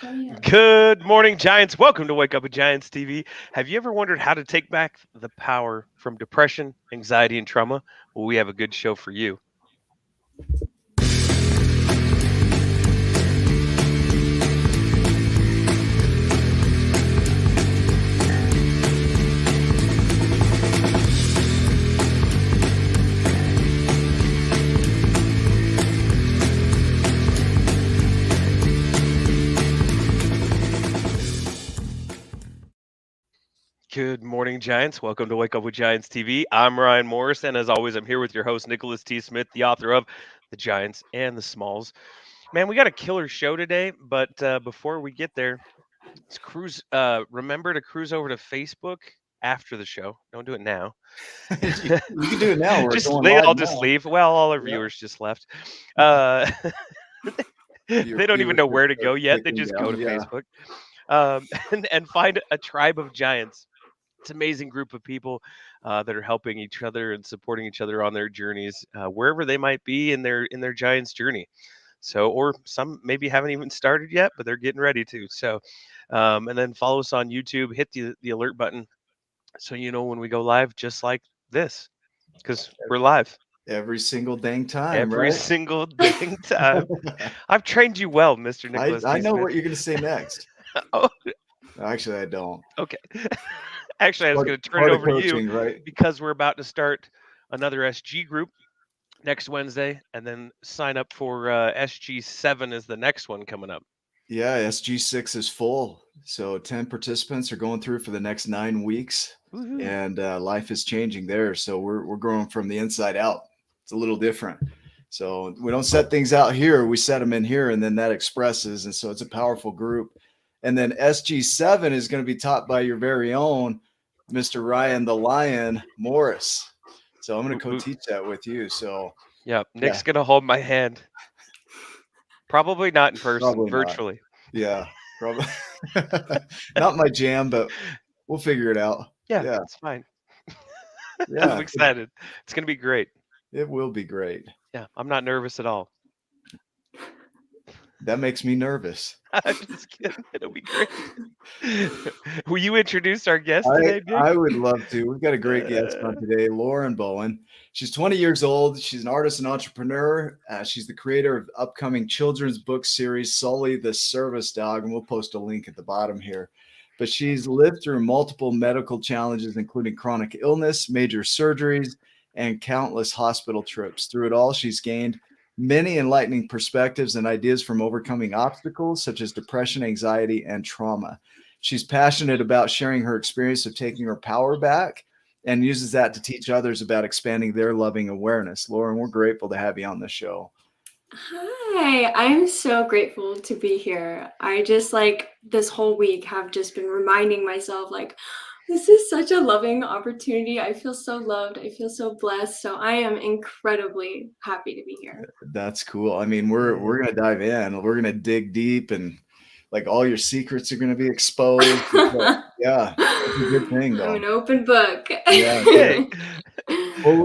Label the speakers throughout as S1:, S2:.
S1: Good morning, Giants. Welcome to Wake Up with Giants TV. Have you ever wondered how to take back the power from depression, anxiety, and trauma? Well, we have a good show for you. Good morning, Giants. Welcome to Wake Up with Giants TV. I'm Ryan Morris, and as always, I'm here with your host, Nicholas T. Smith, the author of The Giants and the Smalls. Man, we got a killer show today, but before we get there, let's cruise. Remember to cruise over to Facebook after the show. Don't do it now.
S2: You can do it now. We're
S1: Just
S2: going
S1: they
S2: live
S1: all just
S2: now.
S1: leave. Well, all our
S2: Yeah.
S1: viewers just left. Uh,
S2: Your
S1: they don't even
S2: viewers
S1: know
S2: just
S1: where to
S2: start
S1: go yet. They
S2: clicking
S1: just go
S2: down.
S1: to
S2: Yeah.
S1: Facebook and find a tribe of giants. It's an amazing group of people that are helping each other and supporting each other on their journeys, wherever they might be in their Giants journey. So, or some maybe haven't even started yet, but they're getting ready to. So, and then follow us on YouTube. Hit the alert button so you know when we go live, just like this, because we're live
S2: Every single dang time,
S1: every
S2: right?
S1: single dang time. I've trained you well, Mr. Nicholas
S2: I
S1: T.
S2: know
S1: Smith.
S2: what you're going to say next.
S1: Oh,
S2: Actually, I don't.
S1: okay. Actually, I was going to turn it
S2: Part of
S1: over to you
S2: coaching, right?
S1: because we're about to start another SG group next Wednesday, and then sign up for SG7 is the next one coming up.
S2: Yeah, SG6 is full. So 10 participants are going through for the next 9 weeks.
S1: Woohoo.
S2: And life is changing there. So we're growing from the inside out. It's a little different. So we don't set things out here. We set them in here, and then that expresses. And so it's a powerful group. And then SG7 is going to be taught by your very own Mr. Ryan the Lion Morris. So I'm going to co-teach that with you. So
S1: yeah, Nick's gonna hold my hand. Probably not in person,
S2: probably not.
S1: virtually.
S2: Yeah, probably not my jam, but we'll figure it out.
S1: Yeah,
S2: Yeah,
S1: it's fine. I'm
S2: yeah,
S1: excited. It's gonna be great.
S2: it will be great.
S1: Yeah, I'm not nervous at all.
S2: That makes me nervous.
S1: I'm just kidding. It'll be great. Will you introduce our guest today, Nick?
S2: I would love to. We've got a great guest on today, Lauren Bowen. She's 20 years old. She's an artist and entrepreneur. She's the creator of the upcoming children's book series, Sulley the Service Dog, and we'll post a link at the bottom here. But she's lived through multiple medical challenges, including chronic illness, major surgeries, and countless hospital trips. Through it all, she's gained many enlightening perspectives and ideas from overcoming obstacles such as depression, anxiety, and trauma. She's passionate about sharing her experience of taking her power back and uses that to teach others about expanding their loving awareness. Lauren, we're grateful to have you on the show.
S3: Hi, I'm so grateful to be here. I just this whole week have just been reminding myself this is such a loving opportunity. I feel so loved. I feel so blessed. So I am incredibly happy to be here.
S2: That's cool. I mean, we're gonna dive in. We're gonna dig deep, and all your secrets are gonna be exposed. Yeah, it's a good thing, though.
S3: I'm an open book.
S2: Yeah. Hey. Well,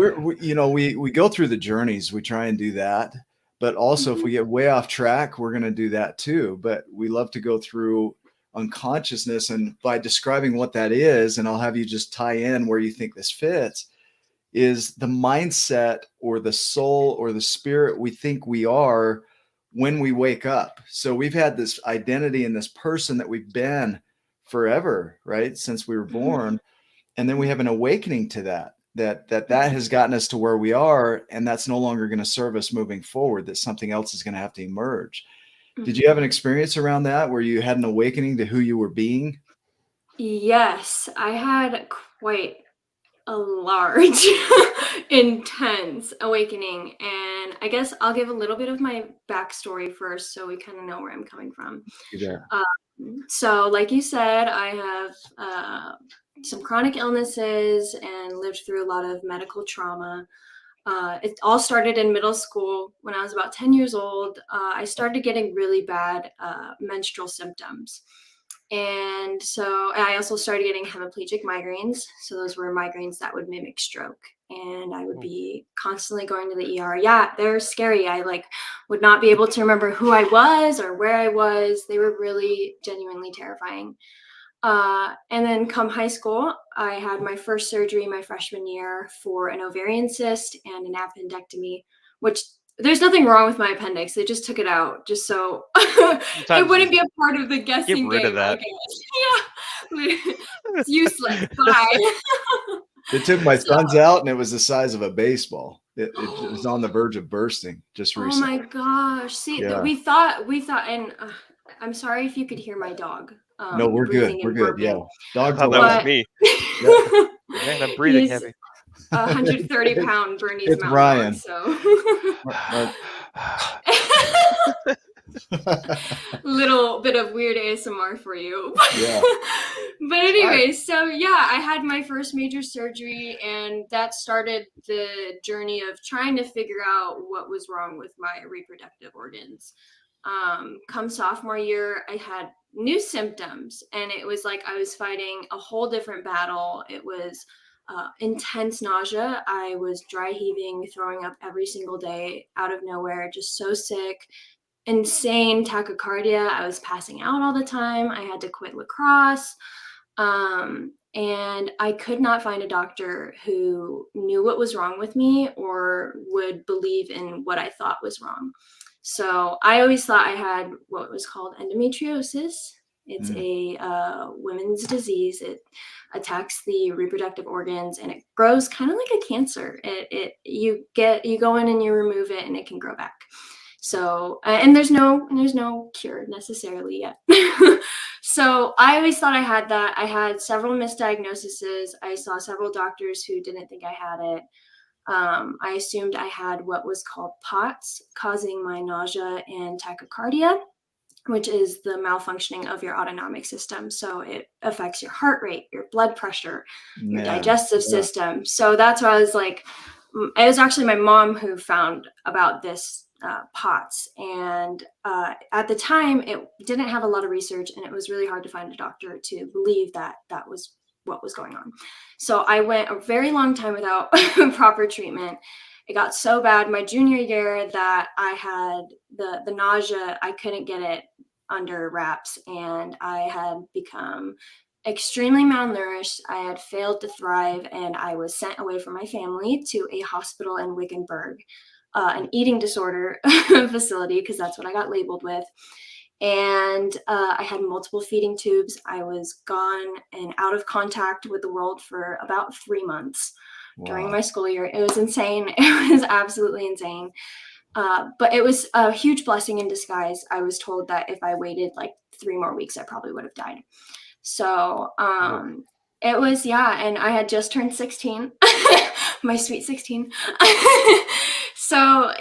S2: we go through the journeys. We try and do that, but also if we get way off track, we're gonna do that too. But we love to go through unconsciousness, and by describing what that is, and I'll have you just tie in where you think this fits, is the mindset or the soul or the spirit we think we are when we wake up. So we've had this identity and this person that we've been forever, right? Since we were born. And then we have an awakening to that has gotten us to where we are, and that's no longer going to serve us moving forward, that something else is going to have to emerge. Did you have an experience around that where you had an awakening to who you were being?
S3: Yes, I had quite a large, intense awakening. And I guess I'll give a little bit of my backstory first so we kind of know where I'm coming from.
S2: Yeah.
S3: So like you said, I have some chronic illnesses and lived through a lot of medical trauma. It all started in middle school when I was about 10 years old. I started getting really bad menstrual symptoms. And so I also started getting hemiplegic migraines. So those were migraines that would mimic stroke. and I would be constantly going to the ER. Yeah, they're scary. I would not be able to remember who I was or where I was. They were really genuinely terrifying. And then come high school, I had my first surgery my freshman year for an ovarian cyst and an appendectomy, which there's nothing wrong with my appendix. They just took it out just so it wouldn't be a part of the guessing
S1: rid of
S3: game, I
S1: that.
S3: guess. Yeah. It's useless. Bye.
S2: They took my son's out, and it was the size of a baseball. It was on the verge of bursting just recently.
S3: Oh my gosh. See,
S2: Yeah.
S3: we thought, and I'm sorry if you could hear my dog.
S2: No, we're good.
S3: breathing
S2: We're
S3: and
S2: good.
S3: burping.
S2: Yeah. Dogs
S1: Oh, that was me. Man, I'm breathing
S3: He's
S1: heavy.
S3: 130-pound Bernese
S2: It's
S3: Mountain
S2: Ryan.
S3: Dog, so little bit of weird ASMR for you.
S2: Yeah.
S3: But anyway, so yeah, I had my first major surgery, and that started the journey of trying to figure out what was wrong with my reproductive organs. Come sophomore year, I had new symptoms, and it was like I was fighting a whole different battle. It was intense nausea. I was dry heaving, throwing up every single day out of nowhere, just so sick. Insane tachycardia. I was passing out all the time. I had to quit lacrosse. And I could not find a doctor who knew what was wrong with me or would believe in what I thought was wrong. So I always thought I had what was called endometriosis. It's a women's disease. It attacks the reproductive organs, and it grows kind of like a cancer. You go in and you remove it, and it can grow back. So and there's no cure necessarily yet. So I always thought I had that. I had several misdiagnoses. I saw several doctors who didn't think I had it. I assumed I had what was called POTS, causing my nausea and tachycardia, which is the malfunctioning of your autonomic system. So it affects your heart rate, your blood pressure, your digestive system. So that's why I was like, it was actually my mom who found about this POTS. And at the time, it didn't have a lot of research, and it was really hard to find a doctor to believe that that was what was going on. So I went a very long time without proper treatment. It got so bad my junior year that I had the nausea. I couldn't get it under wraps, and I had become extremely malnourished. I had failed to thrive, and I was sent away from my family to a hospital in Wickenburg, an eating disorder facility, because that's what I got labeled with. And I had multiple feeding tubes. I was gone and out of contact with the world for about 3 months during my school year. It was insane. It was absolutely insane. But it was a huge blessing in disguise. I was told that if I waited like 3 more weeks, I probably would have died. So it was, and I had just turned 16, my sweet 16. So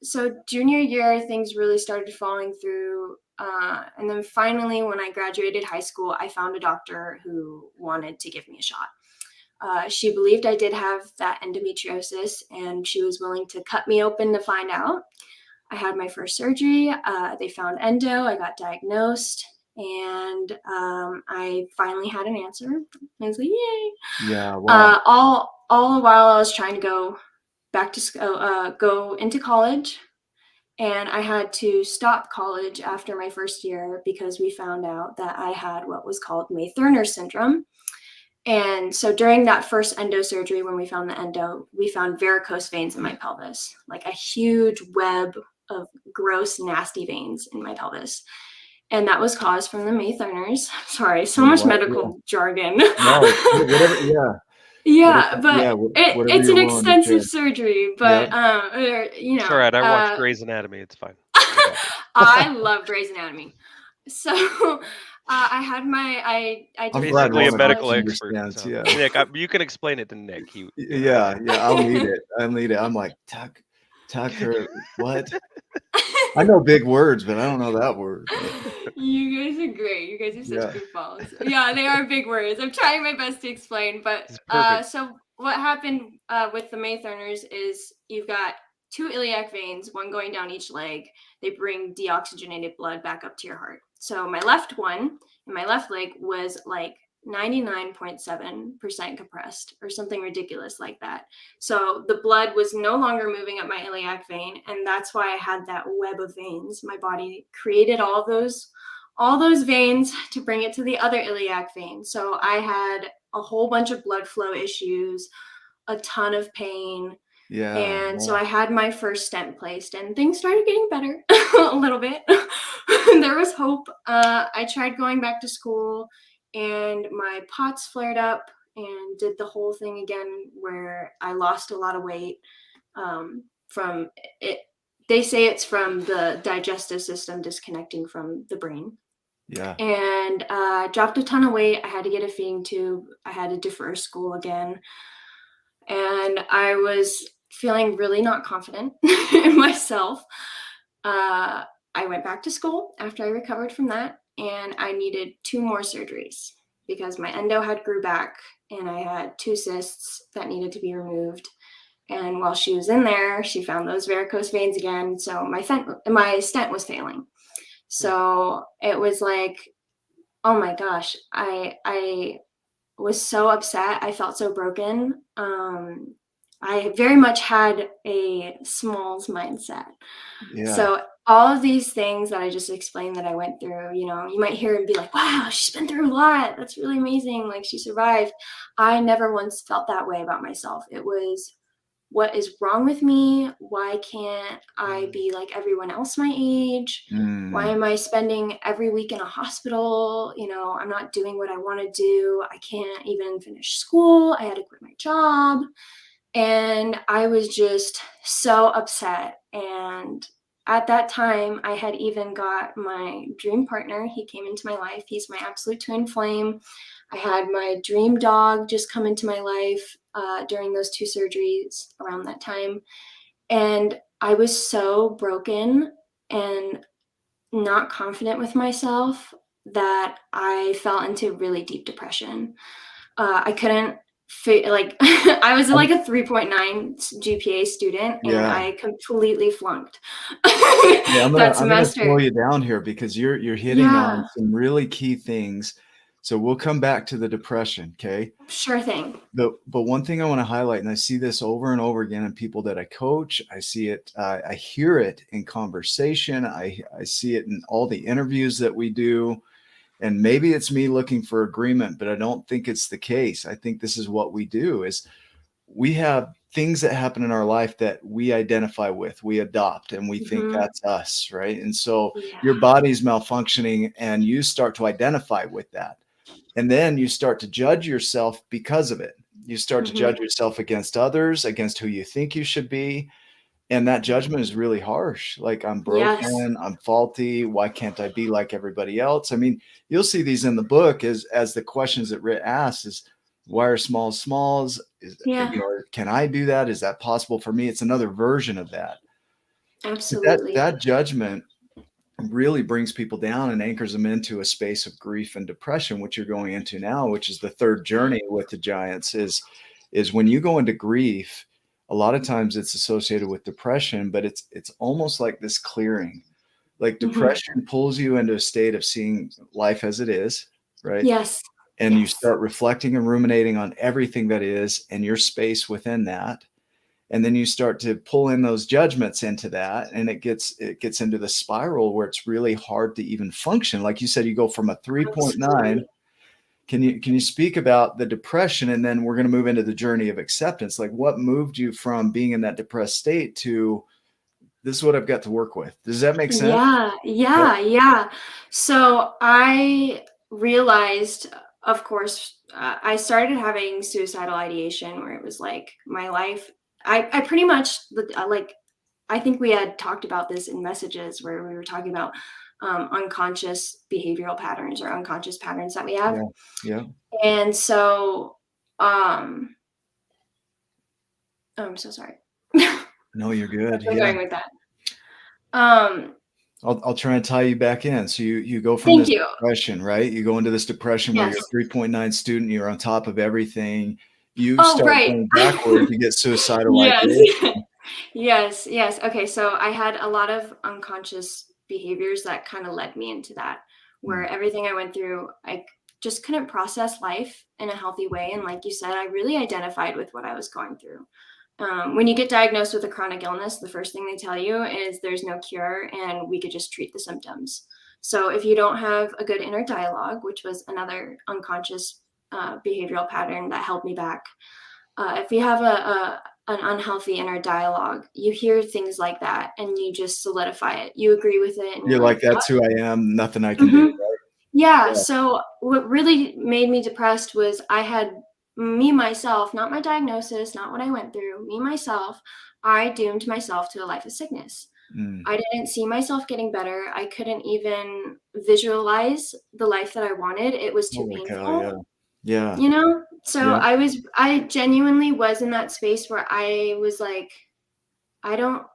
S3: so junior year, things really started falling through. And then finally, when I graduated high school, I found a doctor who wanted to give me a shot. She believed I did have that endometriosis, and she was willing to cut me open to find out. I had my first surgery. They found endo. I got diagnosed, and I finally had an answer. I was like, yay!
S2: Yeah. Wow.
S3: All the while I was trying to go back to go into college, and I had to stop college after my first year because we found out that I had what was called May-Thurner syndrome. And so during that first endo surgery, when we found the endo, we found varicose veins in my pelvis, like a huge web of gross, nasty veins in my pelvis. And that was caused from the May-Thurners. Sorry, so much medical jargon.
S2: No, whatever.
S3: Yeah, but it's an extensive surgery. But
S1: It's all right. I watch Grey's Anatomy. It's fine.
S3: I love Grey's Anatomy. So I had my I
S2: I'm
S1: basically a medical
S2: expert.
S1: So. Yeah, Nick, you can explain it to Nick.
S2: I'll need it. I'm like Tucker. What? I know big words, but I don't know that word.
S3: You guys are great. You guys are such goofballs. Yeah, they are big words. I'm trying my best to explain, but so what happened with the May-Thurners is you've got 2 iliac veins, one going down each leg. They bring deoxygenated blood back up to your heart. So my left one in my left leg was like 99.7% compressed or something ridiculous like that. So the blood was no longer moving up my iliac vein, and that's why I had that web of veins. My body created all those veins to bring it to the other iliac vein. So I had a whole bunch of blood flow issues, a ton of pain.
S2: Yeah.
S3: And so I had my first stent placed, and things started getting better a little bit. There was hope. I tried going back to school, and my POTS flared up and did the whole thing again where I lost a lot of weight from it. They say it's from the digestive system disconnecting from the brain.
S2: Yeah.
S3: And dropped a ton of weight. I had to get a feeding tube. I had to defer school again. And I was feeling really not confident in myself. I went back to school after I recovered from that, and I needed 2 more surgeries because my endo had grew back and I had 2 cysts that needed to be removed. And while she was in there, she found those varicose veins again. So my stent was failing. So it was like, oh my gosh, I was so upset. I felt so broken. I very much had a smalls mindset.
S2: Yeah.
S3: So all of these things that I just explained that I went through, you know, you might hear and be like, wow, she's been through a lot. That's really amazing. Like, she survived. I never once felt that way about myself. It was, what is wrong with me? Why can't I be like everyone else my age? Why am I spending every week in a hospital? You know, I'm not doing what I want to do. I can't even finish school. I had to quit my job. And I was just so upset. And at that time, I had even got my dream partner. He came into my life. He's my absolute twin flame. I had my dream dog just come into my life during those 2 surgeries around that time. And I was so broken and not confident with myself that I fell into really deep depression. I couldn't I was like a 3.9 GPA student, and I completely flunked
S2: Yeah, I'm
S3: that
S2: gonna
S3: semester.
S2: slow you down here because you're hitting on some really key things. So we'll come back to the depression, okay?
S3: Sure thing.
S2: But one thing I want to highlight, and I see this over and over again in people that I coach, I see it, I hear it in conversation, I see it in all the interviews that we do. And maybe it's me looking for agreement, but I don't think it's the case. I think this is what we do is we have things that happen in our life that we identify with, we adopt, and we think that's us, right? And so your body's malfunctioning and you start to identify with that. And then you start to judge yourself because of it. You start to judge yourself against others, against who you think you should be. And that judgment is really harsh. Like, I'm broken, I'm faulty. Why can't I be like everybody else? I mean, you'll see these in the book as the questions that Rit asks is, why are smalls? Can I do that? Is that possible for me? It's another version of that.
S3: Absolutely.
S2: That judgment really brings people down and anchors them into a space of grief and depression, which you're going into now, which is the third journey with the giants is when you go into grief, a lot of times it's associated with depression, but it's almost like this clearing. Like, depression pulls you into a state of seeing life as it is, right?
S3: Yes.
S2: And you start reflecting and ruminating on everything that is and your space within that. And then you start to pull in those judgments into that, and it gets into the spiral where it's really hard to even function. Like you said, you go from a 3.9. Can you speak about the depression, and then we're going to move into the journey of acceptance? Like, what moved you from being in that depressed state to, this is what I've got to work with? Does that make sense?
S3: Yeah. So I realized, of course, I started having suicidal ideation where it was like my life. I pretty much I think we had talked about this in messages where we were talking about unconscious behavioral patterns or unconscious patterns that we have.
S2: Yeah.
S3: And so, I'm so sorry.
S2: No, you're good.
S3: I'm going with that.
S2: I'll try and tie you back in. So you go from this depression, right? You go into this depression where you're a 3.9 student, you're on top of everything. You start going backwards, you get suicidal.
S3: Yes. Okay, so I had a lot of unconscious behaviors that kind of led me into that, where everything I went through, just couldn't process life in a healthy way. And like you said, I really identified with what I was going through. When you get diagnosed with a chronic illness, the first thing they tell you is there's no cure and we could just treat the symptoms. So if you don't have a good inner dialogue, which was another unconscious behavioral pattern that held me back, if you have an unhealthy inner dialogue, you hear things like that and you just solidify it. You agree with it. And
S2: You're like, that's who I am. Nothing I can do. Right?
S3: Yeah. So what really made me depressed was I had me, myself, not my diagnosis, not what I went through, me, myself, I doomed myself to a life of sickness. I didn't see myself getting better. I couldn't even visualize the life that I wanted. It was too painful.
S2: God, yeah.
S3: You know? So I genuinely was in that space where I was like,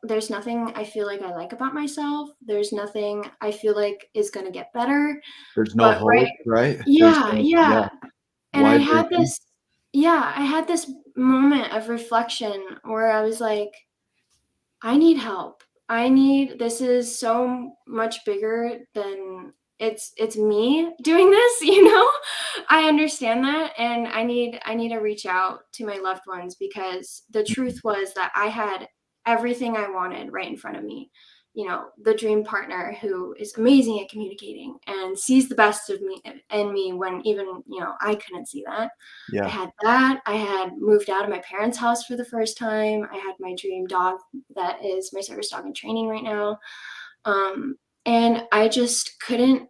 S3: there's nothing I feel like I like about myself. There's nothing I feel like is going to get better.
S2: There's no hope, right?
S3: Yeah. And I had this moment of reflection where I was like, I need help. This is so much bigger than it's me doing this, I understand that. And I need to reach out to my loved ones, because the truth was that I had everything I wanted right in front of me. The dream partner who is amazing at communicating and sees the best of me in me when even, I couldn't see that.
S2: Yeah.
S3: I had that. I had moved out of my parents' house for the first time. I had my dream dog that is my service dog in training right now. And I just couldn't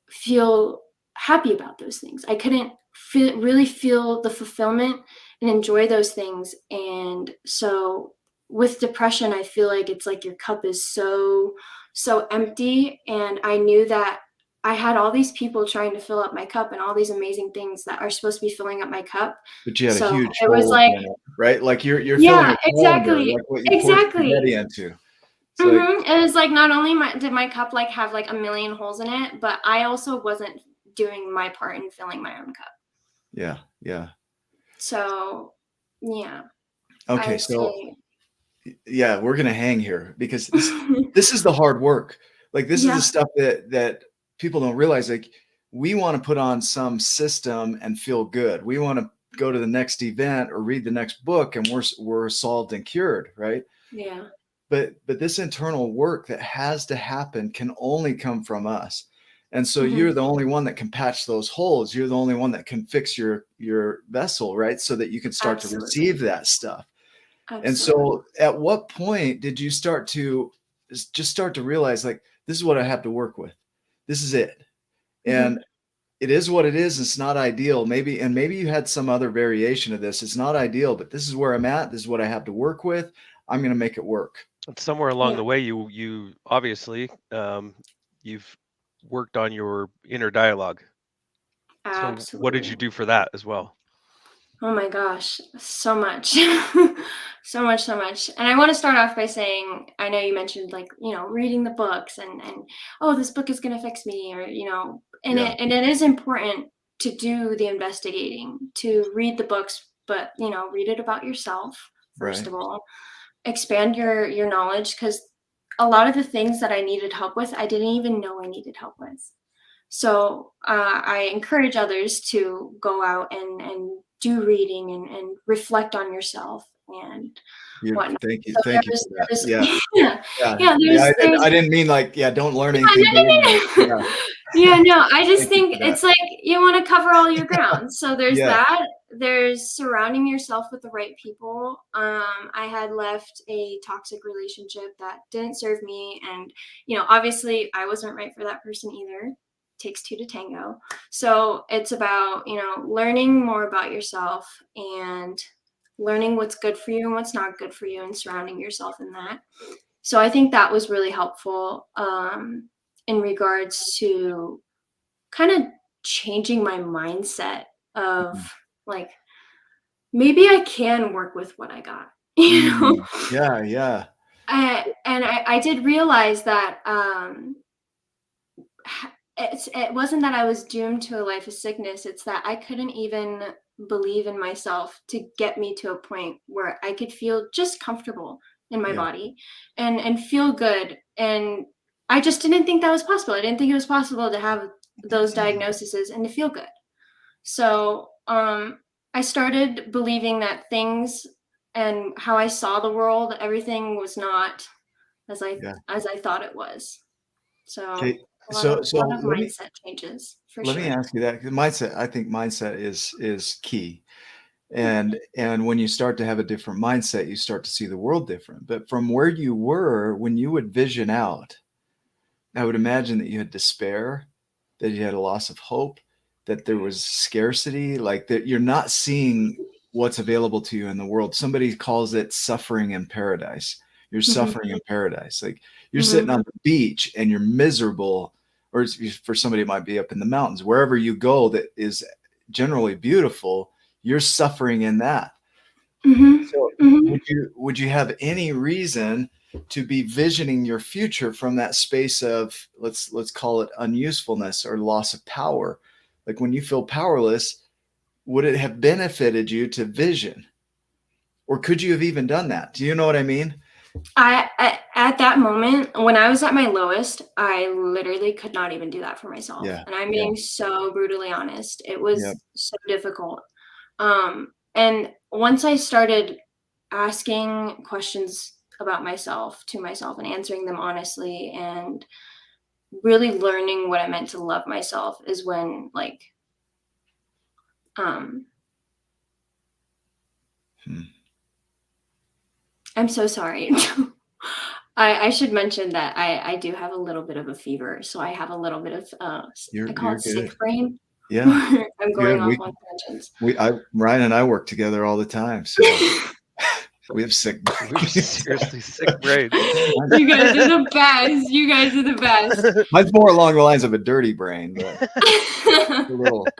S3: feel happy about those things. I couldn't really feel the fulfillment and enjoy those things. And so with depression, I feel like it's like your cup is so empty. And I knew that I had all these people trying to fill up my cup and all these amazing things that are supposed to be filling up my cup.
S2: But you had a huge
S3: it was like,
S2: right? Like you're filling
S3: exactly.
S2: like what you poured spaghetti into.
S3: Like, it was like, not only did my cup like have like a million holes in it, but I also wasn't doing my part in filling my own cup.
S2: Yeah.
S3: So, yeah.
S2: Okay, yeah, we're gonna hang here because this is the hard work. Like this is the stuff that people don't realize. Like we want to put on some system and feel good. We want to go to the next event or read the next book and we're solved and cured, right?
S3: Yeah.
S2: But this internal work that has to happen can only come from us. And so you're the only one that can patch those holes. You're the only one that can fix your vessel, right? So that you can start to receive that stuff. And so at what point did you start to realize, like, this is what I have to work with? This is it. And it is what it is. It's not ideal. Maybe you had some other variation of this. It's not ideal, but this is where I'm at. This is what I have to work with. I'm going to make it work.
S1: And somewhere along the way, you obviously, you've worked on your inner dialogue.
S3: Absolutely.
S1: So what did you do for that as well?
S3: Oh my gosh, so much. so much. And I want to start off by saying, I know you mentioned like, reading the books and oh, this book is going to fix me, or, and it is important to do the investigating, to read the books, but, read it about yourself, first of all, expand your knowledge, because a lot of the things that I needed help with, I didn't even know I needed help with. So I encourage others to go out and do reading and reflect on yourself and whatnot.
S2: Thank you.
S3: So
S2: Thank you for that.
S3: I
S2: didn't mean like, don't learn anything.
S3: No, I just think it's like you want to cover all your ground. So there's that. There's surrounding yourself with the right people. I had left a toxic relationship that didn't serve me. And, obviously I wasn't right for that person either. Takes two to tango. So it's about, learning more about yourself and learning what's good for you and what's not good for you and surrounding yourself in that. So I think that was really helpful in regards to kind of changing my mindset of like, maybe I can work with what I got,
S2: Yeah.
S3: I did realize that it wasn't that I was doomed to a life of sickness. It's that I couldn't even believe in myself to get me to a point where I could feel just comfortable in my body and feel good. And I just didn't think that was possible. I didn't think it was possible to have those diagnoses and to feel good. So I started believing that things and how I saw the world, everything was not as I thought it was. So
S2: Okay.
S3: a
S2: So
S3: lot of
S2: let me
S3: mindset changes for
S2: let me
S3: sure.
S2: ask you that. 'Cause mindset, I think mindset is key. And when you start to have a different mindset, you start to see the world different. But from where you were, when you would vision out, I would imagine that you had despair, that you had a loss of hope, that there was scarcity, like that you're not seeing what's available to you in the world. Somebody calls it suffering in paradise. You're suffering in paradise. Like you're sitting on the beach and you're miserable, or for somebody, it might be up in the mountains. Wherever you go that is generally beautiful, you're suffering in that. So would you have any reason to be visioning your future from that space of let's call it unusefulness or loss of power? Like when you feel powerless, would it have benefited you to vision? Or could you have even done that? Do you know what I mean?
S3: I at that moment when I was at my lowest, I literally could not even do that for myself.
S2: Yeah.
S3: And I'm
S2: Yeah.
S3: being so brutally honest. It
S2: Yeah.
S3: was so difficult. And once I started asking questions about myself to myself and answering them honestly and really learning what it meant to love myself is when like um I'm so sorry. I should mention that I do have a little bit of a fever, so I have a little bit of I call
S2: You're
S3: it
S2: good.
S3: sick brain.
S2: Yeah.
S3: I'm
S2: Good.
S3: going off on tangents.
S2: Ryan and I work together all the time. So we have sick
S1: We have
S2: brains.
S1: seriously sick brains.
S3: You guys are the best. You guys are the best.
S2: Mine's more along the lines of a dirty brain, but a little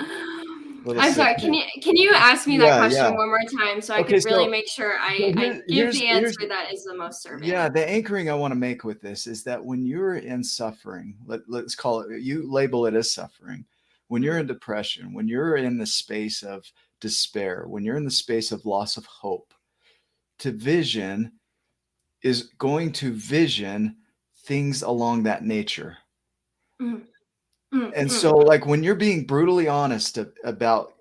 S3: I'm sorry.
S2: sick.
S3: Can you ask me that question
S2: Yeah.
S3: one more time so I
S2: Okay,
S3: could really
S2: so
S3: make sure
S2: so
S3: I give the answer that is the most serving?
S2: yeah, the anchoring I want to make with this is that when you're in suffering, let's call it, you label it as suffering. When you're in depression, when you're in the space of despair, when you're in the space of loss of hope, to vision is going to vision things along that nature. And so like when you're being brutally honest about,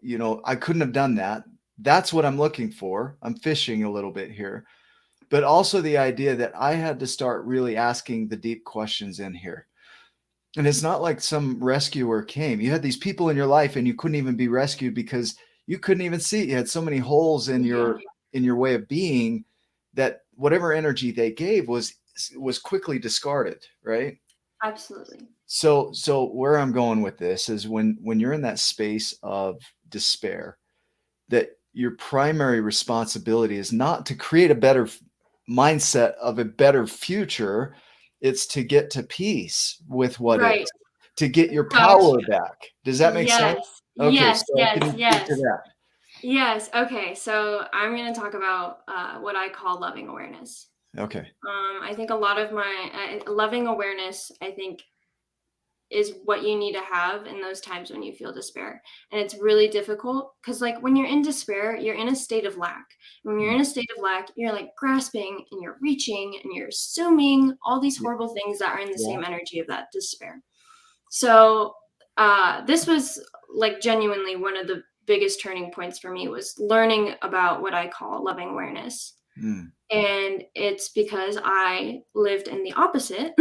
S2: I couldn't have done that. That's what I'm looking for. I'm fishing a little bit here. But also the idea that I had to start really asking the deep questions in here. And it's not like some rescuer came. You had these people in your life and you couldn't even be rescued because you couldn't even see it. You had so many holes in your way of being that whatever energy they gave was quickly discarded, right?
S3: Absolutely.
S2: So where I'm going with this is when you're in that space of despair, that your primary responsibility is not to create a better mindset of a better future. It's to get to peace with what is, to get your power back. Does that make sense? Okay,
S3: Yes,
S2: so
S3: yes,
S2: can you
S3: yes.
S2: speak to that?
S3: Yes. Okay. So I'm going to talk about what I call loving awareness.
S2: Okay.
S3: I think a lot of my loving awareness, I think, is what you need to have in those times when you feel despair. And it's really difficult because like when you're in despair, you're in a state of lack. When you're in a state of lack, you're like grasping and you're reaching and you're assuming all these horrible things that are in the same energy of that despair. So this was like genuinely one of the biggest turning points for me was learning about what I call loving awareness. And it's because I lived in the opposite,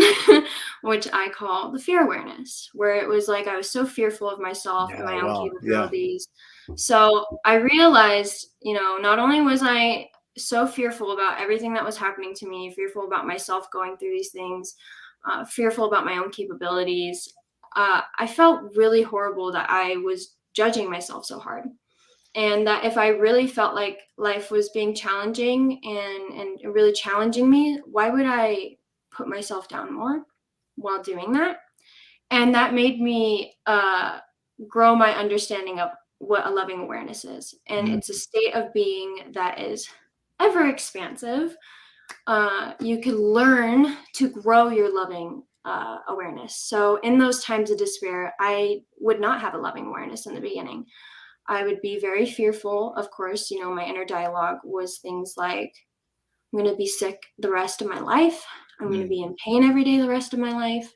S3: which I call the fear awareness, where it was like I was so fearful of myself and my own capabilities. So I realized, not only was I so fearful about everything that was happening to me, fearful about myself going through these things, fearful about my own capabilities, I felt really horrible that I was judging myself so hard. And that if I really felt like life was being challenging and really challenging me, why would I put myself down more while doing that? And that made me grow my understanding of what a loving awareness is. And it's a state of being that is ever expansive. You can learn to grow your loving awareness. So in those times of despair, I would not have a loving awareness in the beginning. I would be very fearful. Of course, my inner dialogue was things like, I'm going to be sick the rest of my life. I'm going to be in pain every day the rest of my life,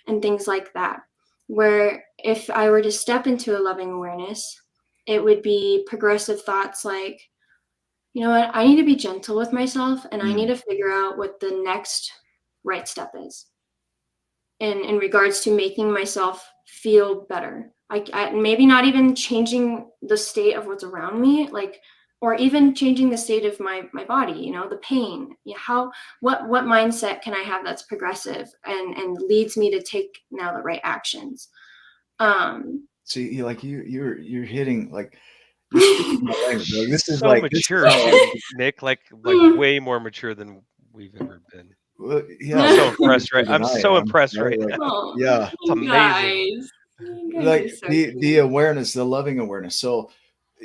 S3: and things like that. where if I were to step into a loving awareness, it would be progressive thoughts like, you know what, I need to be gentle with myself, and I need to figure out what the next right step is in regards to making myself feel better. I maybe not even changing the state of what's around me, like, or even changing the state of my body, you know, the pain. What mindset can I have that's progressive and leads me to take now the right actions?
S2: See, you're hitting like you're speaking my language. Like,
S1: So
S2: this is
S1: mature
S2: all,
S1: too, Nick. Like way more mature than we've ever been.
S2: well,
S1: I'm
S2: yeah,
S1: so
S2: way more
S1: impressed,
S2: mature
S1: right?
S2: than
S1: I'm
S2: I
S1: so
S2: am,
S1: impressed
S2: right?
S1: right
S2: Like,
S1: now.
S3: Oh,
S2: yeah,
S1: It's amazing.
S3: you guys
S2: like
S3: are so
S2: the
S3: cute.
S2: awareness, the loving awareness. So,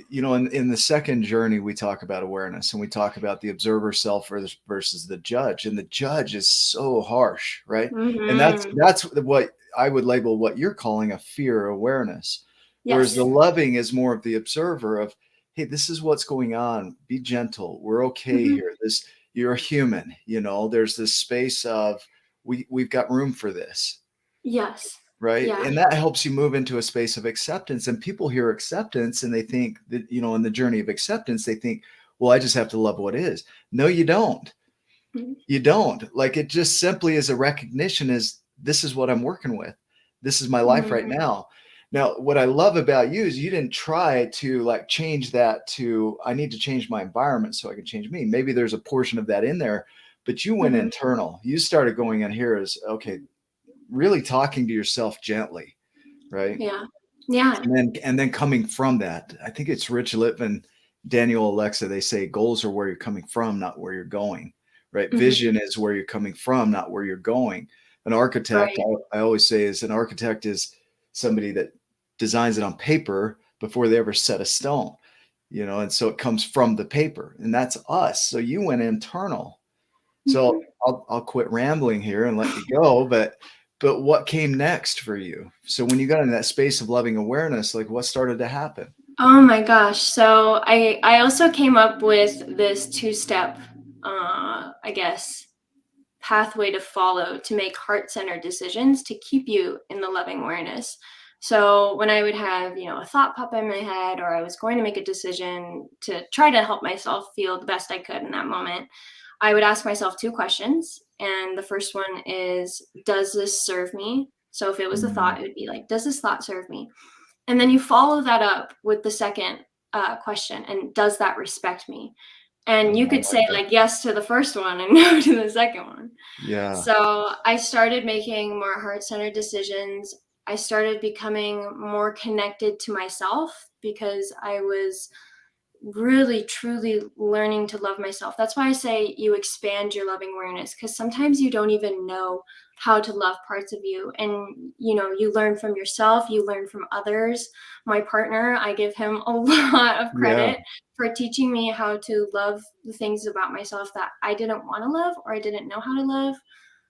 S2: you know, in the second journey, we talk about awareness, and we talk about the observer self versus the judge, and the judge is so harsh, right? And
S3: Mm-hmm.
S2: that's what I would label what you're calling a fear awareness, whereas
S3: Yes.
S2: the loving is more of the observer of, hey, this is what's going on. Be gentle. We're okay
S3: Mm-hmm.
S2: here. This, you're a human. You know, there's this space of we've got room for this,
S3: Yes.
S2: right?
S3: Yeah.
S2: And that helps you move into a space of acceptance. And people hear acceptance and they think that, you know, in the journey of acceptance, they think, well, I just have to love what is. No, you don't.
S3: Mhm.
S2: You don't. Like, it just simply is a recognition is, this is what I'm working with. This is my life right
S3: Mhm.
S2: now. Now, what I love about you is you didn't try to like change that to, I need to change my environment so I can change me. Maybe there's a portion of that in there, but you went
S3: Mhm.
S2: internal. You started going in here as, okay, really talking to yourself gently, right?
S3: Yeah. Yeah.
S2: And then coming from that, I think it's Rich Litvin, Daniel Alexa, they say goals are where you're coming from, not where you're going, right?
S3: Mhm.
S2: Vision is where you're coming from, not where you're going. An architect,
S3: Right.
S2: I always say, is an architect is somebody that designs it on paper before they ever set a stone, you know, and so it comes from the paper, and that's us. So you went internal. So
S3: Mhm.
S2: I'll quit rambling here and let you go, but what came next for you? So when you got in that space of loving awareness, like what started to happen?
S3: Oh my gosh. So I also came up with this two-step I guess pathway to follow to make heart-centered decisions to keep you in the loving awareness. So when I would have, you know, a thought pop in my head, or I was going to make a decision to try to help myself feel the best I could in that moment, I would ask myself two questions. And the first one is, does this serve me? So if it was a
S2: Mm,
S3: thought, it would be like, does this thought serve me? And then you follow that up with the second question, and does that respect me? And you
S2: I
S3: could
S2: like
S3: say
S2: that.
S3: like yes to the first one and no to the second one.
S2: Yeah.
S3: So I started making more heart-centered decisions. I started becoming more connected to myself because I was really truly learning to love myself. That's why I say you expand your loving awareness, because sometimes you don't even know how to love parts of you, and you know, you learn from yourself, you learn from others. My partner, I give him a lot of
S2: Yeah.
S3: credit for teaching me how to love the things about myself that I didn't want to love or I didn't know how to love,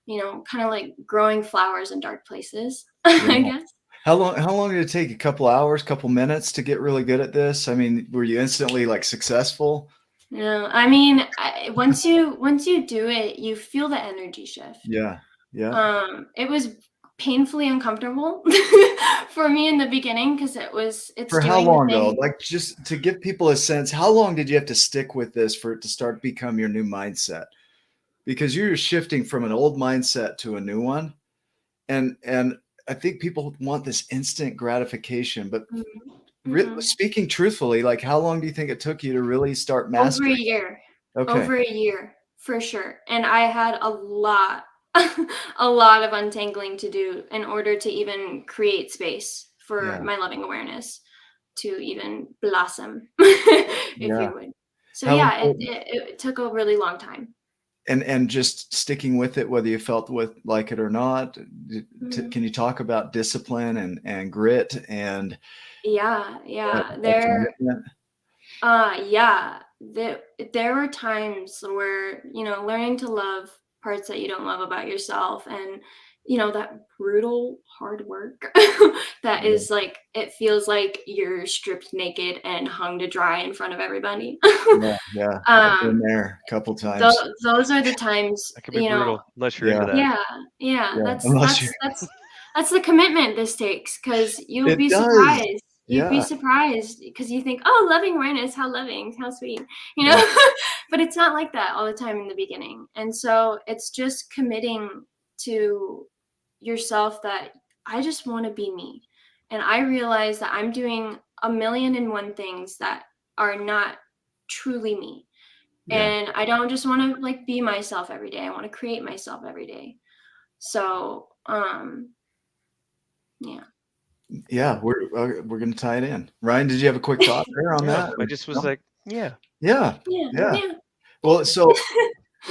S3: you know, kind of like growing flowers in dark places.
S2: Yeah.
S3: I guess.
S2: How long did it take? A couple hours, couple minutes to get really good at this? I mean, were you instantly like successful?
S3: No, I mean, once you do it, you feel the energy shift.
S2: Yeah. Yeah.
S3: It was painfully uncomfortable for me in the beginning because it's
S2: For how
S3: doing the
S2: long though?
S3: thing.
S2: Like, just to give people a sense, how long did you have to stick with this for it to start become your new mindset? Because you're shifting from an old mindset to a new one. And I think people want this instant gratification, but
S3: Mhm. Mm-mm.
S2: speaking truthfully, like how long do you think it took you to really start
S3: Over a
S2: mastering?
S3: year,
S2: Okay.
S3: over a year for sure, and I had a lot, a lot of untangling to do in order to even create space for
S2: Yeah.
S3: my loving awareness to even blossom, if
S2: Yeah.
S3: you would. So
S2: How
S3: yeah,
S2: important,
S3: it took a really long time.
S2: and just sticking with it, whether you felt with like it or not.
S3: Mhm.
S2: Can you talk about discipline and grit and
S3: Yeah, yeah.
S2: that commitment?
S3: Yeah. There were times where, you know, learning to love parts that you don't love about yourself, and, you know, that brutal hard work that
S2: Yeah.
S3: is like, it feels like you're stripped naked and hung to dry in front of everybody.
S2: Yeah. Yeah. I've been
S3: um,
S2: there a couple times.
S3: those are the times,
S1: That could be
S3: you know,
S1: brutal unless you're into
S2: Yeah.
S1: that.
S3: yeah, yeah,
S2: Yeah.
S3: that's
S2: Unless you're,
S3: that's that's That's the commitment this takes, because you'll be
S2: It does.
S3: surprised. You'd be
S2: Yeah.
S3: surprised because you think, oh, loving awareness, how loving, how sweet, you know,
S2: Yeah.
S3: but it's not like that all the time in the beginning. And so it's just committing to yourself that I just want to be me. And I realize that I'm doing 1,000,001 things that are not truly me.
S2: Yeah.
S3: And I don't just want to like be myself every day. I want to create myself every day. So, yeah.
S2: Yeah. We're going to tie it in. Ryan, did you have a quick thought there on
S1: No,
S2: that?
S1: I just was
S2: No?
S1: like, yeah.
S2: Yeah.
S3: Yeah.
S2: Yeah.
S3: Yeah.
S2: Well, so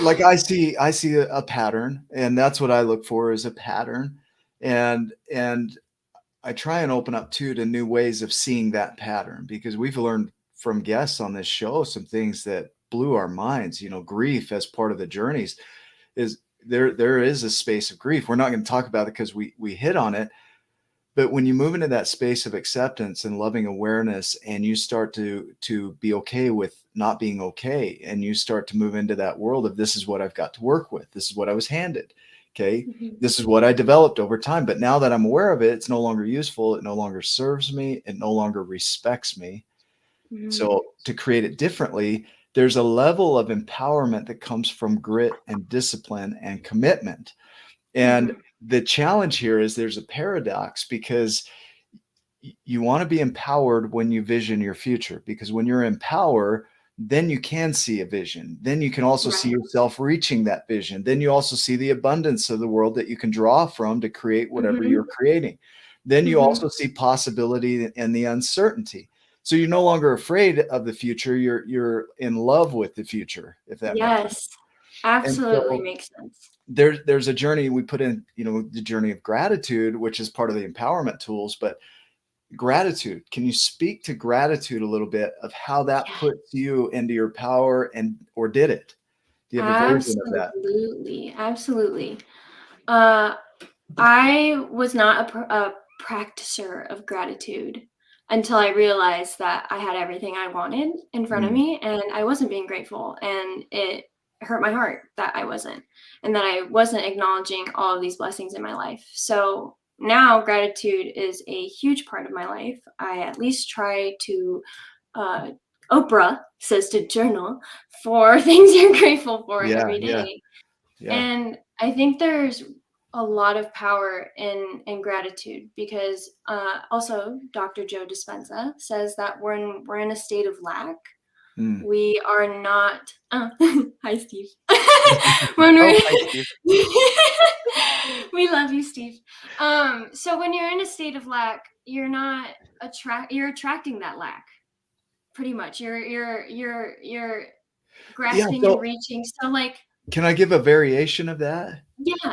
S2: like I see a pattern, and that's what I look for, is a pattern. And I try and open up too to new ways of seeing that pattern, because we've learned from guests on this show some things that blew our minds. You know, grief as part of the journeys is there is a space of grief. We're not going to talk about it because we hit on it. But when you move into that space of acceptance and loving awareness, and you start to be okay with not being okay, and you start to move into that world of, this is what I've got to work with. This is what I was handed. Okay.
S3: Mhm.
S2: This is what I developed over time. But now that I'm aware of it, it's no longer useful. It no longer serves me. It no longer respects me.
S3: Mhm.
S2: So to create it differently, there's a level of empowerment that comes from grit and discipline and commitment. And
S3: Mhm.
S2: the challenge here is there's a paradox, because you want to be empowered when you vision your future, because when you're in power, then you can see a vision. Then you can also see
S3: Right.
S2: yourself reaching that vision. Then you also see the abundance of the world that you can draw from to create whatever
S3: Mhm.
S2: you're creating. Then you
S3: Mhm.
S2: also see possibility and the uncertainty. So you're no longer afraid of the future. You're in love with the future, if that makes sense.
S3: Yes.
S2: And
S3: Absolutely
S2: so
S3: makes sense.
S2: there's a journey we put in, the journey of gratitude, which is part of the empowerment tools. But gratitude, can you speak to gratitude a little bit, of how that
S3: Yeah.
S2: puts you into your power, or did it? Do you have a version of that?
S3: Absolutely. Absolutely. Uh, I was not a practicer of gratitude until I realized that I had everything I wanted in front of
S2: Mm,
S3: me and I wasn't being grateful. And it hurt my heart that I wasn't, and that I wasn't acknowledging all of these blessings in my life. So now gratitude is a huge part of my life. I at least try to, uh, Oprah says to journal for things you're grateful for
S2: yeah,
S3: every
S2: yeah,
S3: day.
S2: yeah.
S3: And I think there's a lot of power in gratitude, because also Dr. Joe Dispenza says that we're in a state of lack.
S2: Mm.
S3: We are not. Hi, Steve. When
S1: Oh,
S3: we're
S1: hi, Steve.
S3: we love you, Steve. So when you're in a state of lack, you're not you're attracting that lack. Pretty much, you're
S2: Yeah.
S3: grasping and
S2: So
S3: reaching. So like,
S2: can I give a variation of that?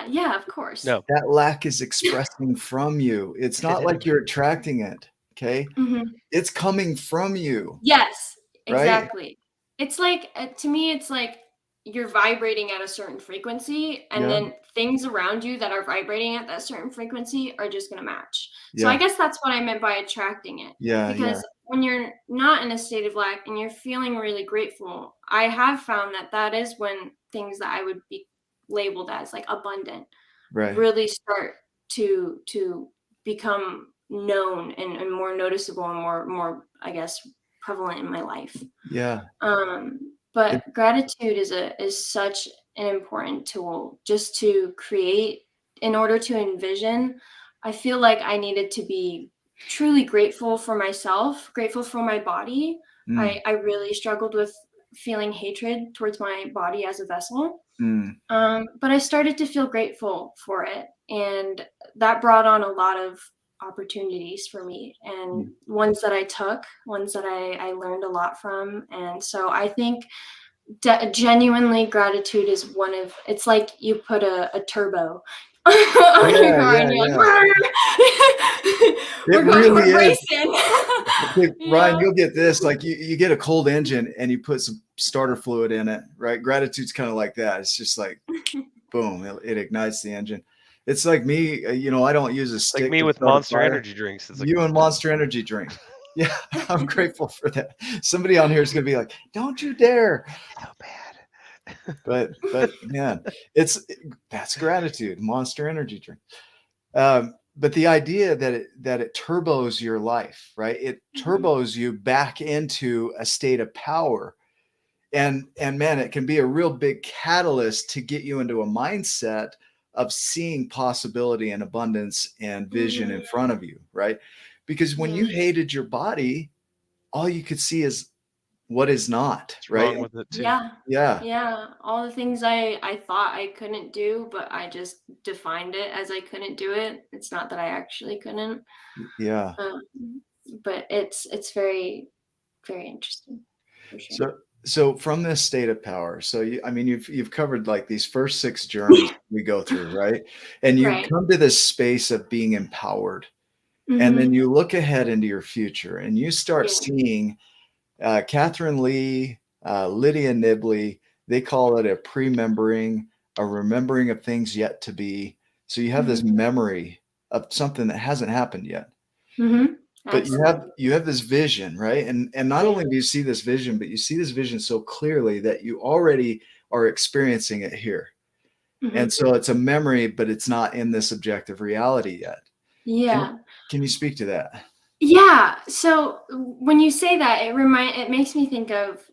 S3: yeah, of course.
S1: No.
S2: That lack is expressing from you. It's not like you're attracting it. Okay.
S3: Mhm.
S2: It's coming from you,
S3: Yes,
S2: right?
S3: exactly. It's like, to me, it's like you're vibrating at a certain frequency, and
S2: Yeah.
S3: then things around you that are vibrating at that certain frequency are just going to match. So I
S2: Yeah.
S3: guess that's what I meant by attracting it.
S2: Yeah. Yeah.
S3: Because when you're not in a state of lack and you're feeling really grateful, I have found that that is when things that I would be labeled as like abundant
S2: Right.
S3: really start to become known and more noticeable and more I guess prevalent in my life.
S2: Yeah. It,
S3: But gratitude is such an important tool just to create. In order to envision, I feel like I needed to be truly grateful for myself, grateful for my body.
S2: mm,
S3: I really struggled with feeling hatred towards my body as a vessel.
S2: mm,
S3: But I started to feel grateful for it, and that brought on a lot of opportunities for me, and
S2: mm.
S3: ones that I took, ones that I learned a lot from. And so I think genuinely gratitude is one of, it's like you put a turbo on your
S2: Yeah.
S3: car
S2: Yeah.
S3: and you're like,
S2: Yeah. It
S3: we're
S2: really is.
S3: racing.
S2: Hey,
S3: You
S2: Ryan,
S3: know?
S2: you'll get this. Like you get a cold engine and you put some starter fluid in it, right? Gratitude's kind of like that. It's just like, boom, it ignites the engine. It's like me, I don't use a
S1: Like
S2: stick
S1: me
S2: to
S1: with
S2: start a
S1: Monster
S2: fire.
S1: Energy drinks. It's like,
S2: You and Monster Energy drink. Yeah, I'm grateful for that. Somebody on here is going to be like, don't you dare.
S1: so bad.
S2: But man, that's gratitude, Monster Energy drink. but the idea that it turbos your life, right? It turbos you back into a state of power. And man, it can be a real big catalyst to get you into a mindset of seeing possibility and abundance and vision in front of you, right? Because when you hated your body, all you could see is what is not,
S1: What's
S2: right?
S1: wrong with it too?
S3: Yeah. All the things I thought I couldn't do, but I just defined it as I couldn't do it. It's not that I actually couldn't.
S2: Yeah.
S3: But it's very, very interesting for sure.
S2: So from this state of power, so you've covered like these first 6 journeys we go through, right? And you
S3: Right.
S2: come to this space of being empowered. And then you look ahead into your future and you start seeing Kathrine Lee, Lydia Nibley, they call it a pre-membering, a remembering of things yet to be. So you have this memory of something that hasn't happened yet. But you have this vision, right? And not only do you see this vision, but you see this vision so clearly that you already are experiencing it here. And so it's a memory, but it's not in this objective reality yet.
S3: Yeah.
S2: Can you speak to that?
S3: Yeah. So when you say that, it makes me think of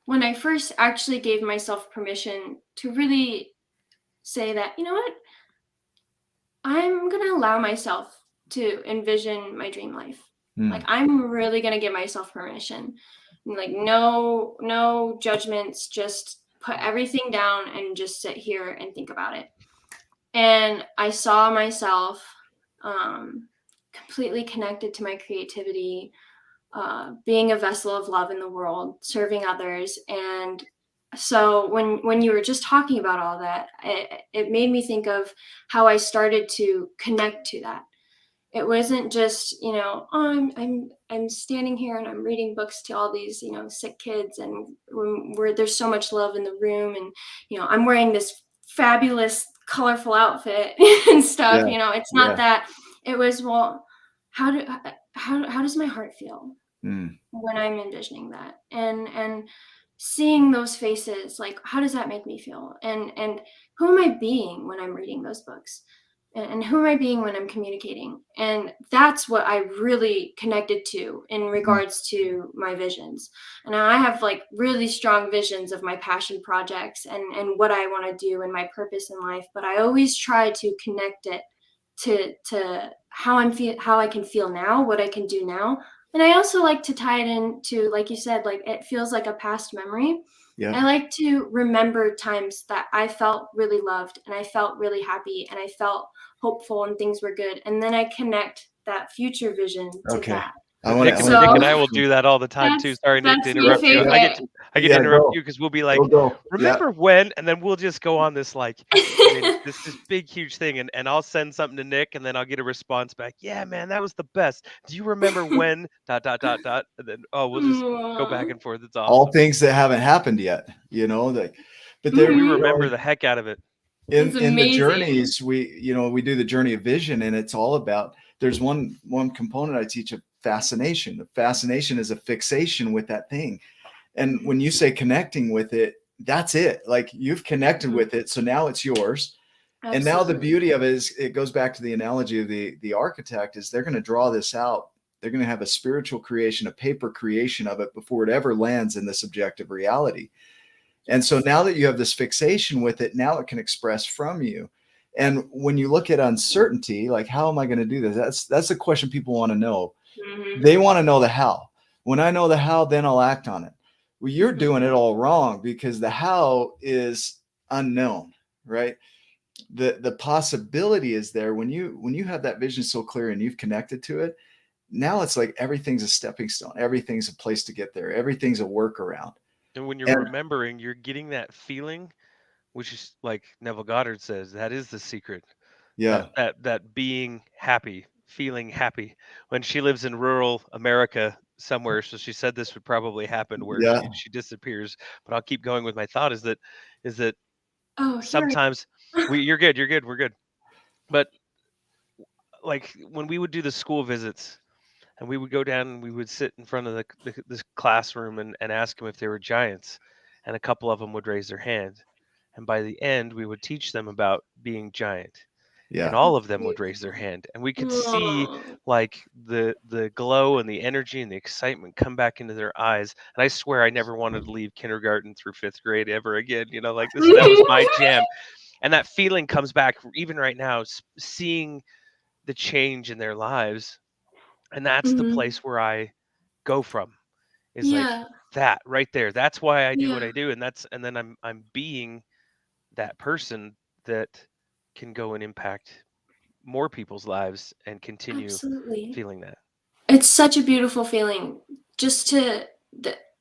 S3: when I first actually gave myself permission to really say that, you know what, I'm gonna allow myself to envision my dream life. Like I'm really gonna give myself permission. Like no judgments, just put everything down and just sit here and think about it. And I saw myself completely connected to my creativity, being a vessel of love in the world, serving others. And so when you were just talking about all that, it made me think of how I started to connect to that. It wasn't just, oh, I'm standing here and I'm reading books to all these, sick kids, and where there's so much love in the room, and I'm wearing this fabulous, colorful outfit and stuff. It's not that. It was, well, how does my heart feel when I'm envisioning that, and seeing those faces, like how does that make me feel, and who am I being when I'm reading those books, and who am I being when I'm communicating? And that's what I really connected to in regards to my visions. And I have like really strong visions of my passion projects and what I want to do and my purpose in life. But I always try to connect it to how how I can feel now, what I can do now. And I also like to tie it into, like you said, like it feels like a past memory.
S2: Yeah.
S3: I like to remember times that I felt really loved and I felt really happy and I felt hopeful and things were good. And then I connect that future vision to that.
S1: Nick and I will do that all the time too. Sorry, Nick, to interrupt you. I get to interrupt you because we'll be like, remember when? And then we'll just go on this this big, huge thing. And I'll send something to Nick and then I'll get a response back. Yeah, man, that was the best. Do you remember when? ... And then, we'll just go back and forth. It's awesome.
S2: All things that haven't happened yet, but
S1: we remember the heck out of it.
S2: In the journeys, we do the journey of vision, and it's all about, there's one component I teach of fascination. The fascination is a fixation with that thing. And when you say connecting with it, that's it. Like you've connected with it. So now it's yours. Absolutely. And now the beauty of it is, it goes back to the analogy of the architect, is they're going to draw this out. They're going to have a spiritual creation, a paper creation of it before it ever lands in this objective reality. And so now that you have this fixation with it, now it can express from you. And when you look at uncertainty, like, how am I going to do this? That's the question people want to know. They want to know the how. When I know the how, then I'll act on it. Well, you're doing it all wrong, because the how is unknown, right? The possibility is there. When you have that vision so clear and you've connected to it, now it's like everything's a stepping stone. Everything's a place to get there. Everything's a workaround.
S1: And when you're remembering, you're getting that feeling, which is like Neville Goddard says, that is the secret.
S2: Yeah.
S1: That being happy, feeling happy. When she lives in rural America somewhere, so she said this would probably happen where she disappears. But I'll keep going with my thought. Is that sometimes you're good, we're good. But like when we would do the school visits, and we would go down and we would sit in front of this classroom and ask them if they were giants. And a couple of them would raise their hand. And by the end, we would teach them about being giant.
S2: Yeah.
S1: and all of them would raise their hand, and we could see
S3: Aw.
S1: like the glow and the energy and the excitement come back into their eyes. And I swear I never wanted to leave kindergarten through 5th grade ever again. Like that was my jam. And that feeling comes back even right now, seeing the change in their lives. And that's the
S3: Mhm.
S1: place where I go from, is like
S3: Yeah,
S1: that right there. That's why I do what
S3: yeah,
S1: I do. And then I'm being that person that can go and impact more people's lives and continue
S3: absolutely.
S1: feeling that.
S3: It's such a beautiful feeling just to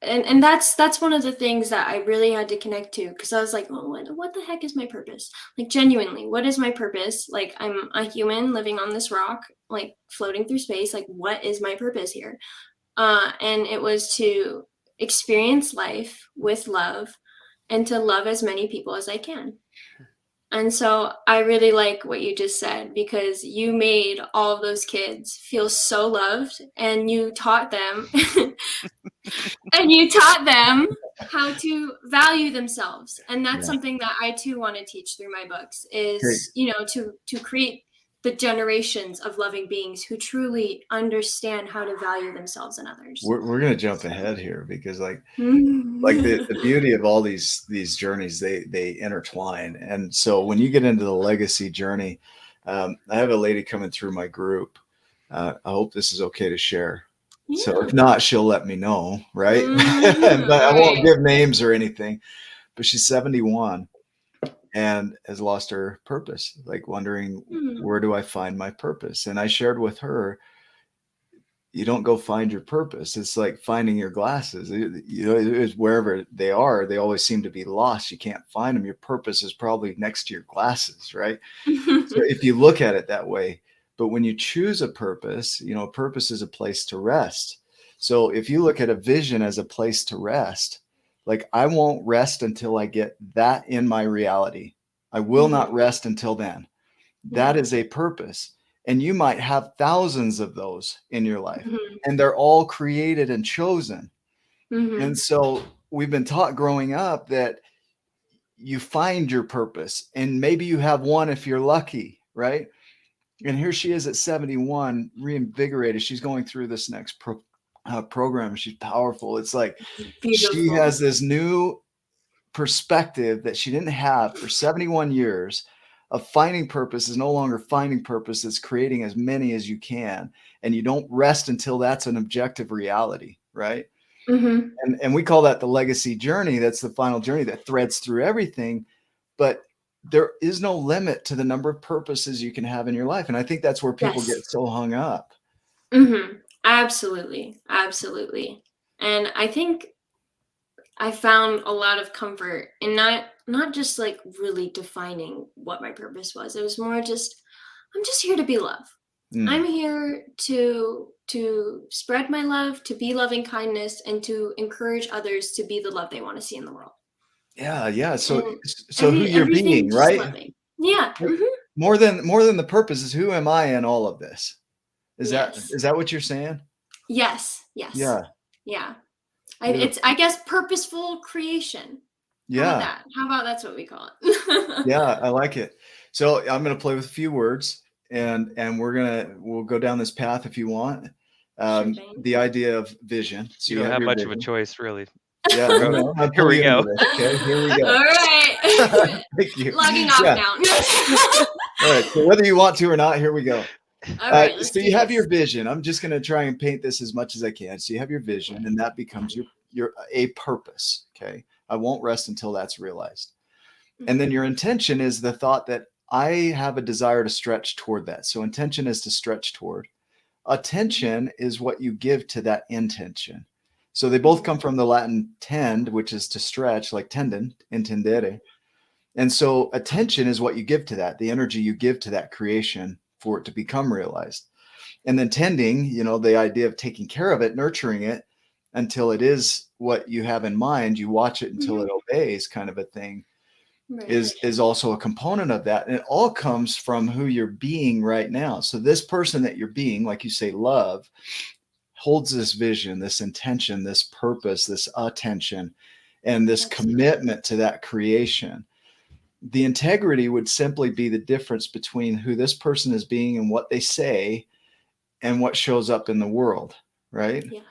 S3: and that's one of the things that I really had to connect to, because I was like, well, what the heck is my purpose? Like, genuinely, what is my purpose? Like, I'm a human living on this rock, like floating through space. Like, what is my purpose here? And it was to experience life with love and to love as many people as I can. And so I really like what you just said, because you made all of those kids feel so loved, and you taught them and you taught them how to value themselves. And that's
S2: Yeah.
S3: something that I too want to teach through my books,
S2: Okay.
S3: is, to create the generations of loving beings who truly understand how to value themselves and others.
S2: We're going to jump ahead here because like
S3: Mm.
S2: the beauty of all these journeys, they intertwine. And so when you get into the legacy journey, I have a lady coming through my group. I hope this is okay to share. So
S3: Yeah.
S2: if not, she'll let me know, right?
S3: Mhm.
S2: But I won't
S3: Right.
S2: give names or anything. But she's 71 and has lost her purpose, like wondering,
S3: Mm.
S2: where do I find my purpose? And I shared with her, you don't go find your purpose. It's like finding your glasses. It's wherever they are, they always seem to be lost. You can't find them. Your purpose is probably next to your glasses, right? So if you look at it that way, but when you choose a purpose, purpose is a place to rest. So if you look at a vision as a place to rest, like I won't rest until I get that in my reality. I will not rest until then. That
S3: Yeah.
S2: is a purpose. And you might have thousands of those in your life,
S3: Mhm.
S2: and they're all created and chosen. And
S3: Mhm.
S2: so we've been taught growing up that you find your purpose, and maybe you have one if you're lucky, right? And here she is at 71, reinvigorated. She's going through this next program. She's powerful. It's like she
S3: Beautiful.
S2: has this new perspective that she didn't have for 71 years of finding purpose. Is no longer finding purpose. It's creating as many as you can. And you don't rest until that's an objective reality, right?
S3: Mhm.
S2: And we call that the legacy journey. That's the final journey that threads through everything. But there is no limit to the number of purposes you can have in your life. And I think that's where people
S3: Yes.
S2: get so hung up.
S3: Mhm. Absolutely. Absolutely. And I think I found a lot of comfort in not just like really defining what my purpose was. It was more just, I'm just here to be love. I'm
S2: Mm.
S3: here to spread my love, to be loving kindness, and to encourage others to be the love they want to see in the world.
S2: Yeah, yeah. So
S3: And
S2: who you're
S3: everything
S2: being,
S3: just
S2: right?
S3: loving. Yeah. Mhm.
S2: More than the purpose is, who am I in all of this? Is
S3: Yes.
S2: that what you're saying?
S3: Yes. Yes.
S2: Yeah,
S3: Yeah. It's,
S2: beautiful.
S3: I guess, purposeful creation. How about
S2: Yeah,
S3: that? How about that's what we call it?
S2: yeah, I like it. So I'm going to play with a few words, and we'll go down this path if you want.
S3: Sure thing.
S2: The idea of vision. So
S1: You
S2: you
S1: don't
S2: have
S1: have
S2: your
S1: much of a
S2: vision.
S1: choice, really.
S2: Yeah,
S1: Here we
S2: I
S1: go.
S2: know. I'm
S1: Here
S2: pull
S1: we
S2: you into
S1: go.
S2: this. Okay, here we go.
S3: All right.
S2: Thank you.
S3: Logging off
S2: Yeah.
S3: now.
S2: All right. So whether you want to or not, here we go.
S3: All right, let's
S2: So
S3: do
S2: you have
S3: this.
S2: your vision. I'm just going to try and paint this as much as I can. So you have your vision, and that becomes your a purpose. Okay. I won't rest until that's realized. And then your intention is the thought that I have a desire to stretch toward that. So intention is to stretch toward. Attention is what you give to that intention. So they both come from the Latin tend, which is to stretch, like tendon, intendere. And so attention is what you give to that, the energy you give to that creation for it to become realized. And then tending, the idea of taking care of it, nurturing it until it is what you have in mind. You watch it until it obeys, kind of a thing,
S3: Right.
S2: is also a component of that. And it all comes from who you're being right now. So this person that you're being, like you say, love, holds this vision, this intention, this purpose, this attention, and this
S3: Absolutely.
S2: commitment to that creation. the integrity would simply be the difference between who this person is being and what they say and what shows up in the world, right?
S3: Yes.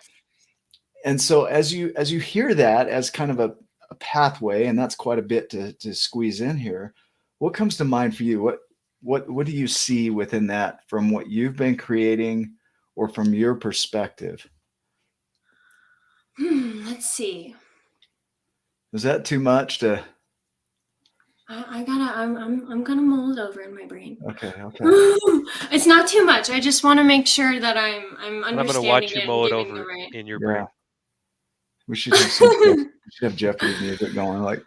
S2: And so as you hear that as kind of a pathway, and that's quite a bit to squeeze in here, what comes to mind for you? What do you see within that from what you've been creating or from your perspective?
S3: Let's see.
S2: Is that too much to?
S3: I'm gonna mull it over in my brain.
S2: Okay.
S3: It's not too much. I just want to make sure that I'm
S1: And I'm going to
S3: understanding
S1: watch you
S3: it
S1: mull
S3: and
S1: it
S3: giving the
S1: over
S3: right.
S1: in your
S2: Yeah.
S1: brain.
S2: We should have we should have Jeopardy music going, like.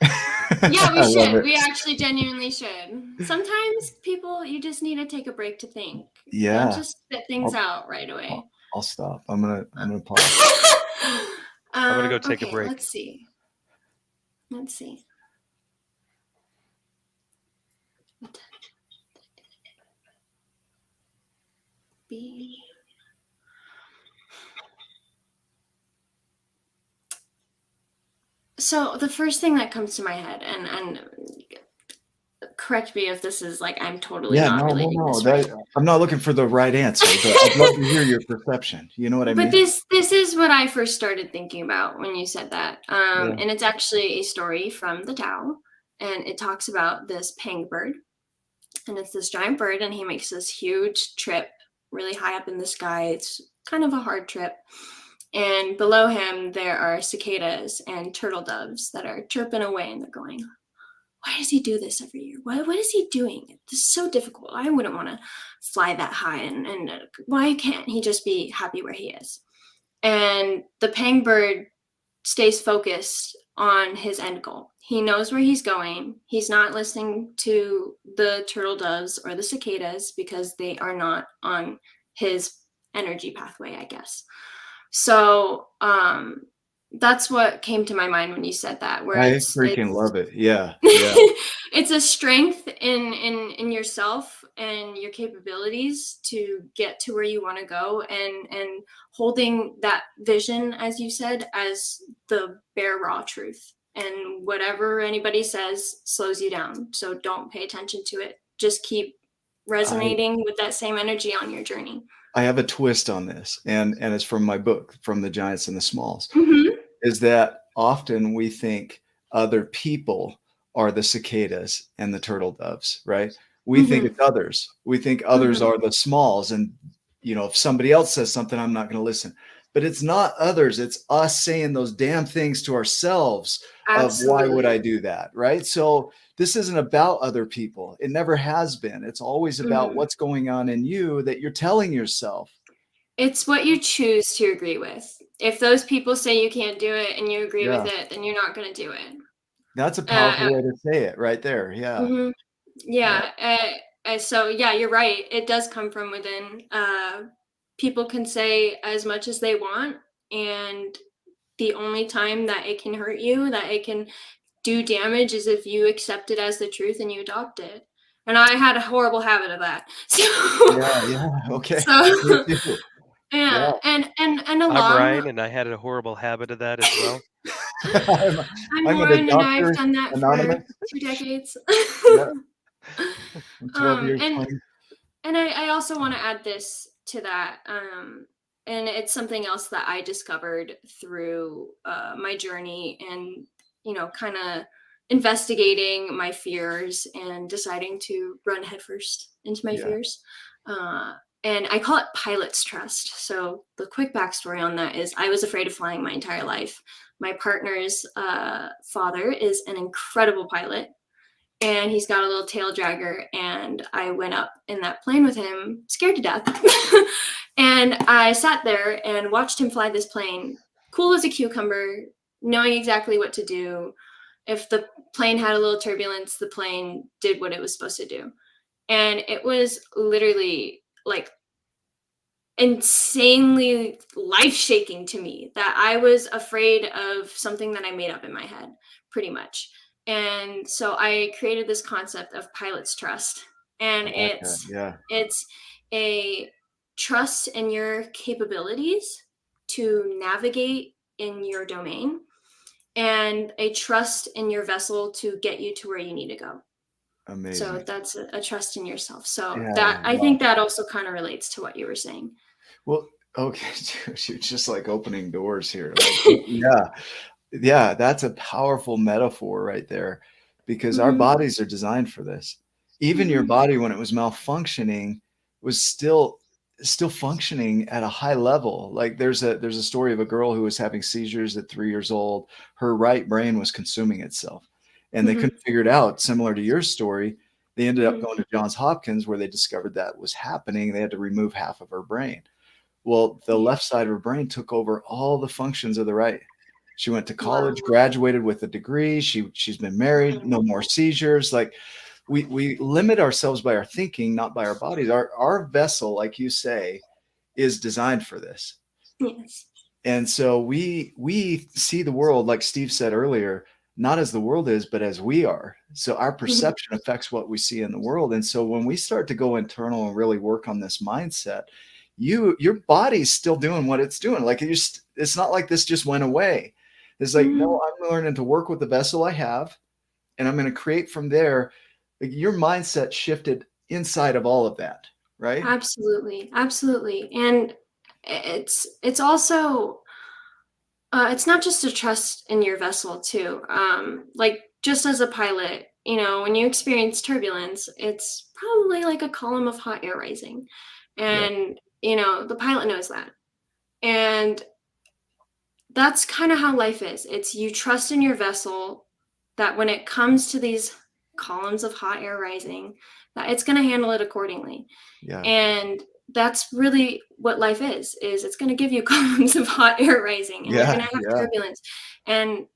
S3: Yeah, we
S2: I love
S3: should.
S2: it.
S3: We actually genuinely should. Sometimes people, you just need to take a break to think.
S2: Yeah.
S3: And just spit things out right away.
S2: I'll stop. I'm gonna pause.
S1: I'm going to go take a
S3: Okay,
S1: break.
S3: Let's see. B. So the first thing that comes to my head, and correct me if this is like I'm totally not relating this right.
S2: I'm not looking for the right answer, but I'd love to hear your perception. You know what I mean?
S3: But this is what I first started thinking about when you said that. And it's actually a story from the Tao, and it talks about this pang bird. And it's this giant bird, and he makes this huge trip really high up in the sky. It's kind of a hard trip. And below him, there are cicadas and turtle doves that are chirping away, and they're going, why does he do this every year? What is he doing? This is so difficult. I wouldn't want to fly that high. And why can't he just be happy where he is? And the pang bird stays focused on his end goal. He knows where he's going. He's not listening to the turtle doves or the cicadas because they are not on his energy pathway, I guess. So that's what came to my mind when you said that. Where
S2: I freaking love it. Yeah.
S3: It's a strength in yourself and your capabilities to get to where you want to go, and holding that vision, as you said, as the bare raw truth. And whatever anybody says slows you down. So don't pay attention to it. Just keep resonating with that same energy on your journey.
S2: I have a twist on this, and it's from my book, From the Giants and the Smalls.
S3: Mm-hmm.
S2: Is that often we think other people are the cicadas and the turtle doves, right? We think it's others. We think others are the smalls, and if somebody else says something, I'm not going to listen. But it's not others. It's us saying those damn things to ourselves.
S3: Absolutely.
S2: Of why would I do that, right? So this isn't about other people. It never has been. It's always about what's going on in you that you're telling yourself.
S3: It's what you choose to agree with. If those people say you can't do it and you agree with it, then you're not going to do it.
S2: That's a powerful way to say it right there. Yeah.
S3: Mm-hmm. Yeah. So yeah, you're right. It does come from within. People can say as much as they want, and the only time that it can hurt you, that it can do damage, is if you accept it as the truth and you adopt it. And I had a horrible habit of that. So
S2: okay.
S3: So, yeah. And along,
S1: I'm Ryan, and I had a horrible habit of that as well.
S3: I'm Lauren, and I've done that Anonymous. For 2 decades.
S2: I'm 12 years
S3: and I also want to add this to that, and it's something else that I discovered through my journey, and kind of investigating my fears and deciding to run headfirst into my fears. And I call it pilot's trust. So the quick backstory on that is I was afraid of flying my entire life. My partner's father is an incredible pilot, and he's got a little tail dragger, and I went up in that plane with him, scared to death. And I sat there and watched him fly this plane, cool as a cucumber, knowing exactly what to do. If the plane had a little turbulence, the plane did what it was supposed to do. And it was literally like insanely life-shaking to me that I was afraid of something that I made up in my head, pretty much. And so I created this concept of pilot's trust. And it's a trust in your capabilities to navigate in your domain, and a trust in your vessel to get you to where you need to go.
S2: Amazing.
S3: that's a trust in yourself. So
S2: Yeah.
S3: that, I think that also kind of relates to what you were saying.
S2: Well, okay. You're just like opening doors here. Like, yeah. Yeah. That's a powerful metaphor right there, because our
S3: Mhm.
S2: bodies are designed for this. Even your
S3: Mhm.
S2: body, when it was malfunctioning, was still functioning at a high level. Like there's a story of a girl who was having seizures at 3 years old. Her right brain was consuming itself, and they
S3: Mhm.
S2: couldn't figure it out. Similar to your story, they ended up
S3: Mhm.
S2: going to Johns Hopkins, where they discovered that was happening. They had to remove half of her brain. Well, the
S3: Yeah.
S2: left side of her brain took over all the functions of the right. She went to
S3: Wow.
S2: college, graduated with a degree. She's been married, no more seizures. Like we limit ourselves by our thinking, not by our bodies. Our vessel, like you say, is designed for this.
S3: Yes.
S2: And so we see the world, like Steve said earlier, not as the world is, but as we are. So our
S3: Mhm.
S2: perception affects what we see in the world. And so when we start to go internal and really work on this mindset, your body's still doing what it's doing. Like it's not like this just went away. It's like,
S3: Mhm.
S2: no, I'm learning to work with the vessel I have, and I'm going to create from there. Like your mindset shifted inside of all of that, right?
S3: Absolutely. Absolutely. And it's also it's not just a trust in your vessel too. Like just as a pilot, when you experience turbulence, it's probably like a column of hot air rising.
S2: Yeah.
S3: And, the pilot knows that. And that's kind of how life is. It's you trust in your vessel that when it comes to these columns of hot air rising, that it's going to handle it accordingly.
S2: Yeah.
S3: And that's really what life is it's going to give you columns of hot air rising, and you're going
S2: Yeah.
S3: to have
S2: Yeah.
S3: turbulence. And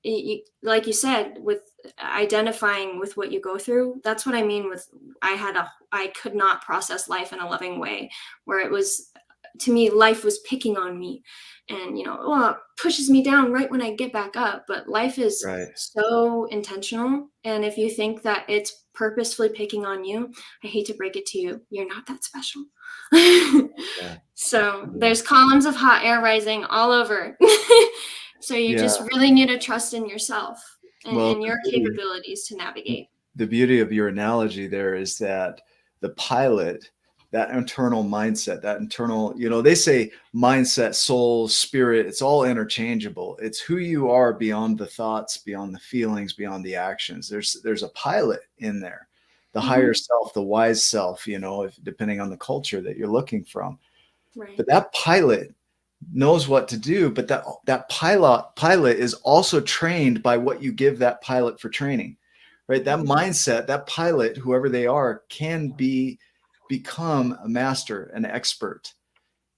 S3: like you said, with identifying with what you go through, that's what I mean with I could not process life in a loving way, where it was, to me, life was picking on me, and it pushes me down right when I get back up. But life is
S2: Right.
S3: so intentional, and if you think that it's purposefully picking on you, I hate to break it to you, you're not that special.
S2: Yeah.
S3: So
S2: Yeah.
S3: there's columns of hot air rising all over. So you
S2: Yeah.
S3: just really need to trust in yourself and,
S2: Well,
S3: and your capabilities to navigate.
S2: the beauty of your analogy there is that the pilot, that internal mindset, that internal, they say mindset, soul, spirit, it's all interchangeable. It's who you are beyond the thoughts, beyond the feelings, beyond the actions. There's a pilot in there, the higher
S3: Mhm.
S2: self, the wise self, depending on the culture that you're looking from.
S3: Right.
S2: But that pilot knows what to do, but that pilot is also trained by what you give that pilot for training, right? That mindset, that pilot, whoever they are, can become a master, an expert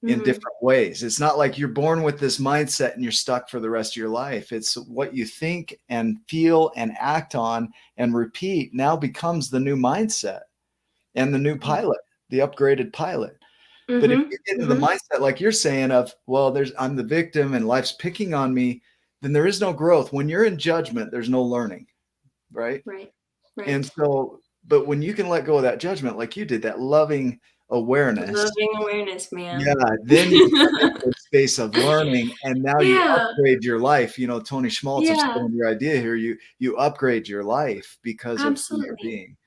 S2: in
S3: Mhm.
S2: different ways. It's not like you're born with this mindset and you're stuck for the rest of your life. It's what you think and feel and act on and repeat now becomes the new mindset and the new pilot, the upgraded pilot. But if
S3: Mhm.
S2: you get into the
S3: Mhm.
S2: mindset, like you're saying, of, well, I'm the victim and life's picking on me, then there is no growth. When you're in judgment, there's no learning, right?
S3: Right.
S2: And
S3: Right.
S2: so, but when you can let go of that judgment, like you did, that loving awareness,
S3: Loving awareness,
S2: yeah,
S3: man.
S2: then you step into a space of learning, and now you
S3: Yeah.
S2: upgrade your life. Tony Schmaltz, I'm
S3: Yeah.
S2: stealing your idea here. You upgrade your life because of who you're
S3: Absolutely.
S2: being.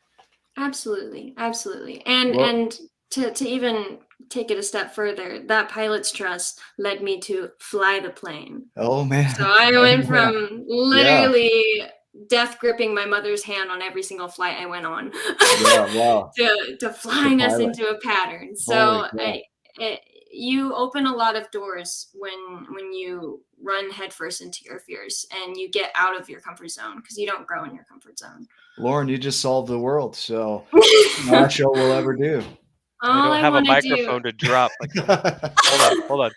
S3: Absolutely. Absolutely. And
S2: Well,
S3: and to even take it a step further, that pilot's trust led me to fly the plane.
S2: oh
S3: So
S2: man,
S3: I
S2: oh
S3: went
S2: man,
S3: from
S2: yeah,
S3: literally death gripping my mother's hand on every single flight I went on
S2: yeah, wow,
S3: to
S2: the
S3: flying us
S2: pilot.
S3: into a pattern.
S2: Holy
S3: So
S2: cow.
S3: you open a lot of doors when you run headfirst into your fears and you get out of your comfort zone, because you don't grow in your comfort zone.
S2: Lauren, you just solved the world. So last show we'll ever do.
S1: I
S3: All
S1: don't
S3: I
S1: have a
S3: want to do.
S1: microphone to drop. Like, hold on.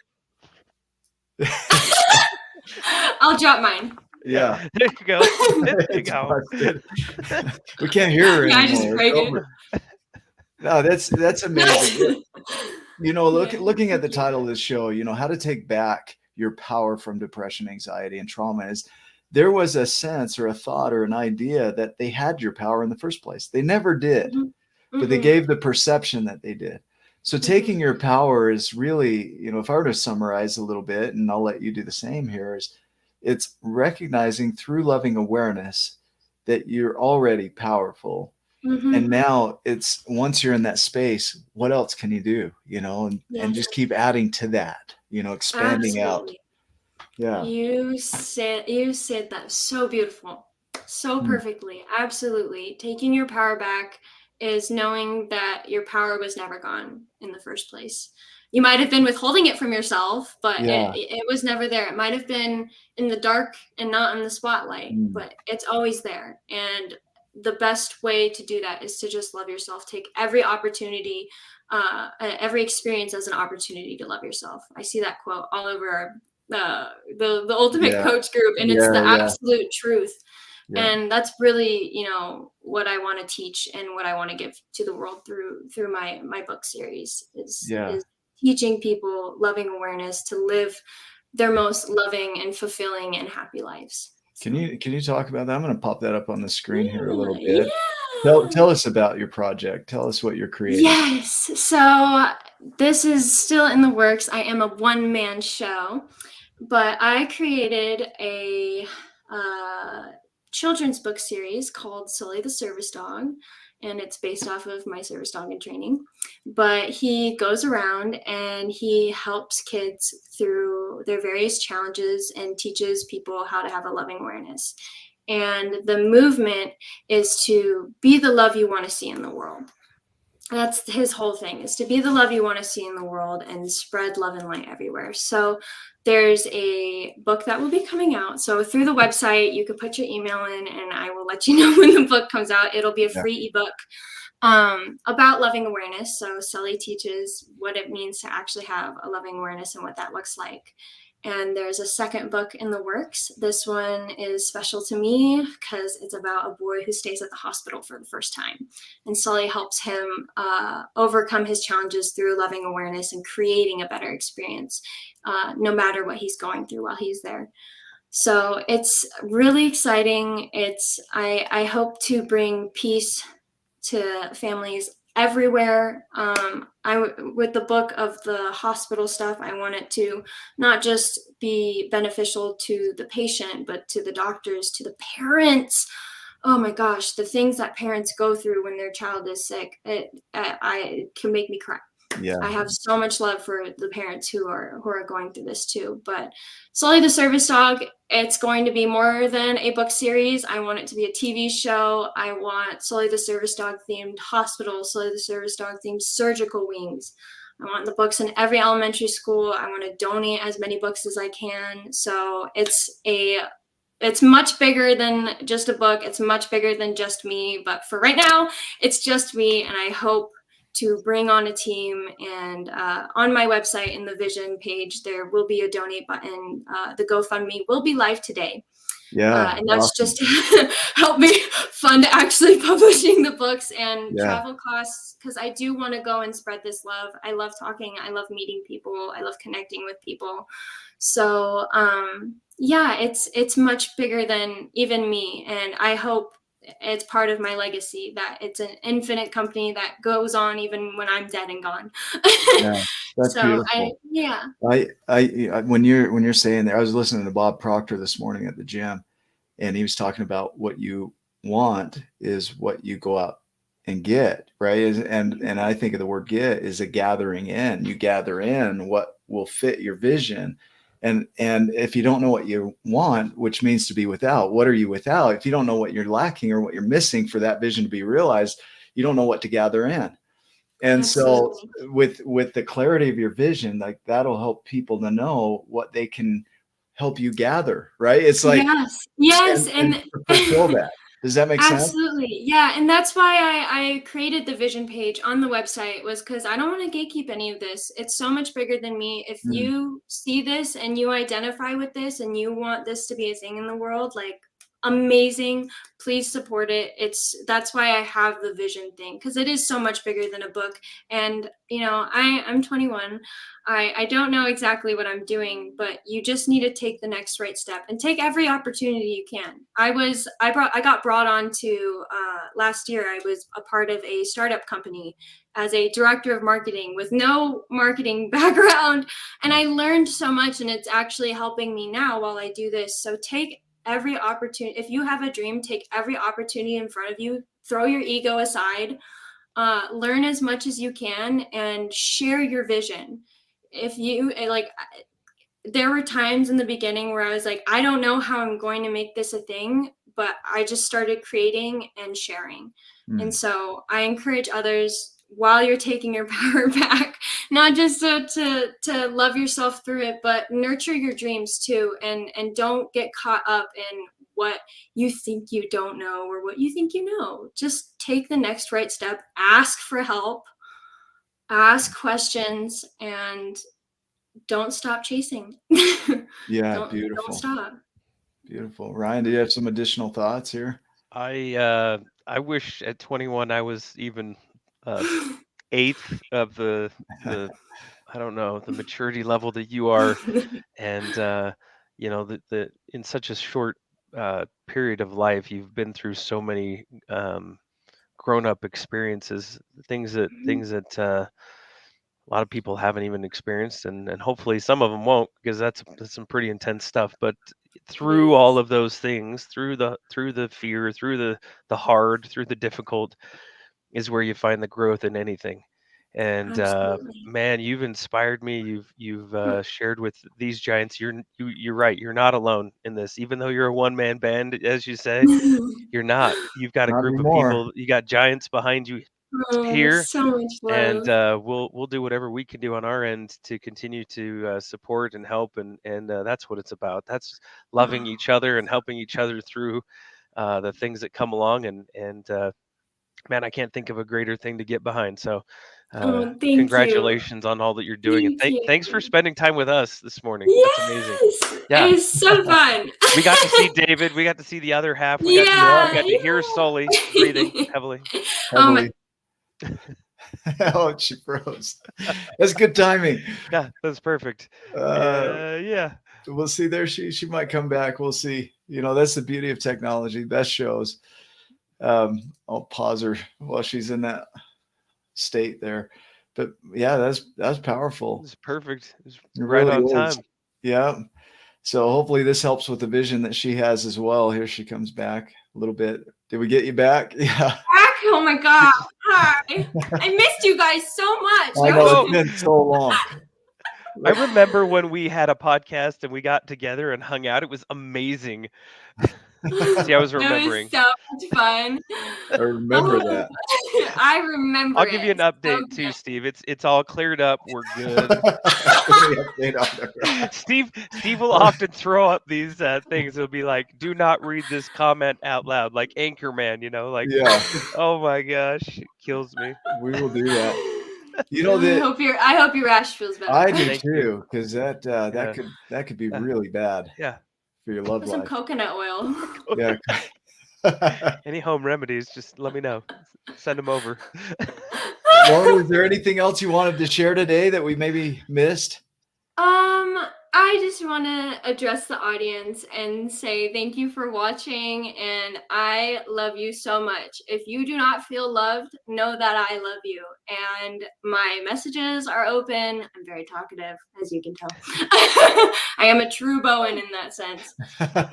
S3: I'll drop mine.
S2: Yeah.
S1: There you go. There you
S2: It's
S1: go.
S2: busted. We can't hear her
S3: Yeah, I just
S2: anymore. It's
S3: break it.
S2: over. No, that's amazing.
S3: Yeah,
S2: Looking at
S3: thank
S2: the
S3: you.
S2: title of this show, how to take back your power from depression, anxiety, and trauma, is there was a sense or a thought or an idea that they had your power in the first place. They never did,
S3: Mhm.
S2: but they
S3: Mhm.
S2: gave the perception that they did. So
S3: Mhm.
S2: taking your power is really, if I were to summarize a little bit, and I'll let you do the same here, is it's recognizing through loving awareness that you're already powerful,
S3: Mm-hmm.
S2: And now it's, once you're in that space, what else can you do? And
S3: Yes,
S2: just keep adding to that, expanding out.
S3: absolutely.
S2: Yeah.
S3: You said that so beautiful, so
S2: Mm.
S3: perfectly. Absolutely. Taking your power back is knowing that your power was never gone in the first place. You might have been withholding it from yourself, but it,
S2: Yeah.
S3: it was never there. It might have been in the dark and not in the spotlight,
S2: Mm.
S3: but it's always there. And the best way to do that is to just love yourself. Take every opportunity, every experience as an opportunity to love yourself. I see that quote all over our the ultimate
S2: Yeah.
S3: coach group, and it's
S2: Yeah.
S3: the
S2: Yeah.
S3: absolute truth.
S2: Yeah.
S3: And that's really, what I want to teach and what I want to give to the world through my book series
S2: Yeah.
S3: is teaching people loving awareness to live their most loving and fulfilling and happy lives.
S2: Can you talk about that? I'm going to pop that up on the screen here a
S3: Yeah,
S2: little bit.
S3: yeah.
S2: Tell us about your project. Tell us what you're creating.
S3: Yes. So this is still in the works. I am a one-man show, but I created a children's book series called Sulley the Service Dog, and it's based off of my service dog in training. But he goes around and he helps kids through their various challenges and teaches people how to have a loving awareness. And the movement is to be the love you want to see in the world. That's his whole thing, is to be the love you want to see in the world and spread love and light everywhere. So there's a book that will be coming out. So through the website, you could put your email in and I will let you know when the book comes out. It'll be a
S2: Yeah.
S3: free ebook about loving awareness. So Sulley teaches what it means to actually have a loving awareness and what that looks like. And there's a second book in the works. This one is special to me because it's about a boy who stays at the hospital for the first time. And Sulley helps him overcome his challenges through loving awareness and creating a better experience, no matter what he's going through while he's there. So it's really exciting. I hope to bring peace to families everywhere. With the book of the hospital stuff, I want it to not just be beneficial to the patient, but to the doctors, to the parents. Oh my gosh, the things that parents go through when their child is sick, it can make me cry.
S2: Yeah.
S3: I have so much love for the parents who are going through this too. But Sulley the Service Dog, it's going to be more than a book series. I want it to be a TV show. I want Sulley the Service Dog themed hospital, Sulley the Service Dog themed surgical wings. I want the books in every elementary school. I want to donate as many books as I can. So it's much bigger than just a book. It's much bigger than just me. But for right now, it's just me. And I hope to bring on a team, and on my website in the vision page, there will be a donate button. The GoFundMe will be live today.
S2: Yeah.
S3: And that's
S2: Awesome.
S3: just to help me fund actually publishing the books and
S2: Yeah.
S3: travel costs, because I do want to go and spread this love. I love talking. I love meeting people. I love connecting with people. So yeah, it's much bigger than even me. And I hope it's part of my legacy, that it's an infinite company that goes on even when I'm dead and gone.
S2: Yeah. That's
S3: So
S2: beautiful.
S3: yeah.
S2: I when you're saying that, I was listening to Bob Proctor this morning at the gym, and he was talking about what you want is what you go out and get, right? And I think of the word get is a gathering in. You gather in what will fit your vision. And if you don't know what you want, which means to be without, what are you without? If you don't know what you're lacking or what you're missing for that vision to be realized, you don't know what to gather in. And so with the clarity of your vision, like that'll help people to know what they can help you gather, right? It's like,
S3: yes,
S2: and fulfill that. Does that make sense?
S3: absolutely. Yeah. And that's why I created the vision page on the website, was because I don't want to gatekeep any of this. It's so much bigger than me. If you see this and you identify with this and you want this to be a thing in the world, like, amazing, please support it. That's why I have the vision thing, because it is so much bigger than a book. And I'm 21. I don't know exactly what I'm doing, but you just need to take the next right step and take every opportunity you can. I got brought on to last year. I was a part of a startup company as a director of marketing with no marketing background, and I learned so much, and it's actually helping me now while I do this. So take every opportunity. If you have a dream, take every opportunity in front of you throw your ego aside, learn as much as you can, and share your vision. If you like, there were times in the beginning where I was like, I don't know how I'm going to make this a thing, but I just started creating and sharing. And so I encourage others, while you're taking your power back, not just to love yourself through it, but nurture your dreams too, and don't get caught up in what you think you don't know or what you think you know. Just take the next right step, ask for help, ask questions, and don't stop chasing.
S2: Yeah, beautiful.
S3: Don't stop.
S2: Beautiful. Ryan, do you have some additional thoughts here?
S1: I wish at 21 I was even eighth of the I don't know, the maturity level that you are, and you know, the in such a short period of life you've been through so many grown-up experiences, things that a lot of people haven't even experienced, and hopefully some of them won't, because that's some pretty intense stuff. But through all of those things, through the fear, through the hard, through the difficult, is where you find the growth in anything. And man, you've inspired me. You've shared with these giants. You're right. You're not alone in this. Even though you're a one-man band, as you say, you're not. You've got a
S2: Not
S1: group
S2: anymore.
S1: of people. You got giants behind you here,
S3: so much love.
S1: and we'll do whatever we can do on our end to continue to support and help, and that's what it's about. That's loving each other and helping each other through the things that come along, and man, I can't think of a greater thing to get behind. So
S3: Thank
S1: congratulations on all that you're doing,
S3: Thank
S1: and thanks for spending time with us this morning.
S3: Yes,
S1: That's amazing. Yeah,
S3: it was so fun.
S1: we got to see David. We got to see the other half. We got to hear Sulley breathing heavily.
S2: Oh, she froze. That's good timing.
S1: Yeah, that's perfect. Yeah.
S2: We'll see there. She might come back. We'll see. You know, that's the beauty of technology. Best shows. I'll pause her while she's in that state there. But yeah, that's powerful.
S1: It's perfect. It's
S2: It
S1: right
S2: really
S1: on
S2: is.
S1: time.
S2: Yeah. So hopefully this helps with the vision that she has as well. Here she comes back a little bit. Did we get you back? Yeah.
S3: Oh my God. Hi. I missed you guys so much.
S2: I know, it's been so long.
S1: I remember when we had a podcast and we got together and hung out. It was amazing. See, I was remembering.
S3: It was so much fun.
S2: I remember that.
S3: I remember.
S1: I'll give you an update too, Steve. It's all cleared up. We're good. Steve will often throw up these things. It'll be like, "Do not read this comment out loud," like Anchorman, you know, like.
S2: Yeah.
S1: Oh my gosh, it kills me.
S2: We will do that. You know
S3: I hope your rash feels better.
S2: I do too, because that could be really bad.
S1: Yeah.
S2: For your love life.
S3: Some coconut oil.
S2: Yeah.
S1: Any home remedies, just let me know. Send them over.
S2: Lauren, is there anything else you wanted to share today that we maybe missed?
S3: I just want to address the audience and say thank you for watching, and I love you so much. If you do not feel loved, know that I love you, and my messages are open. I'm very talkative, as you can tell. I am a true Bowen in that sense. But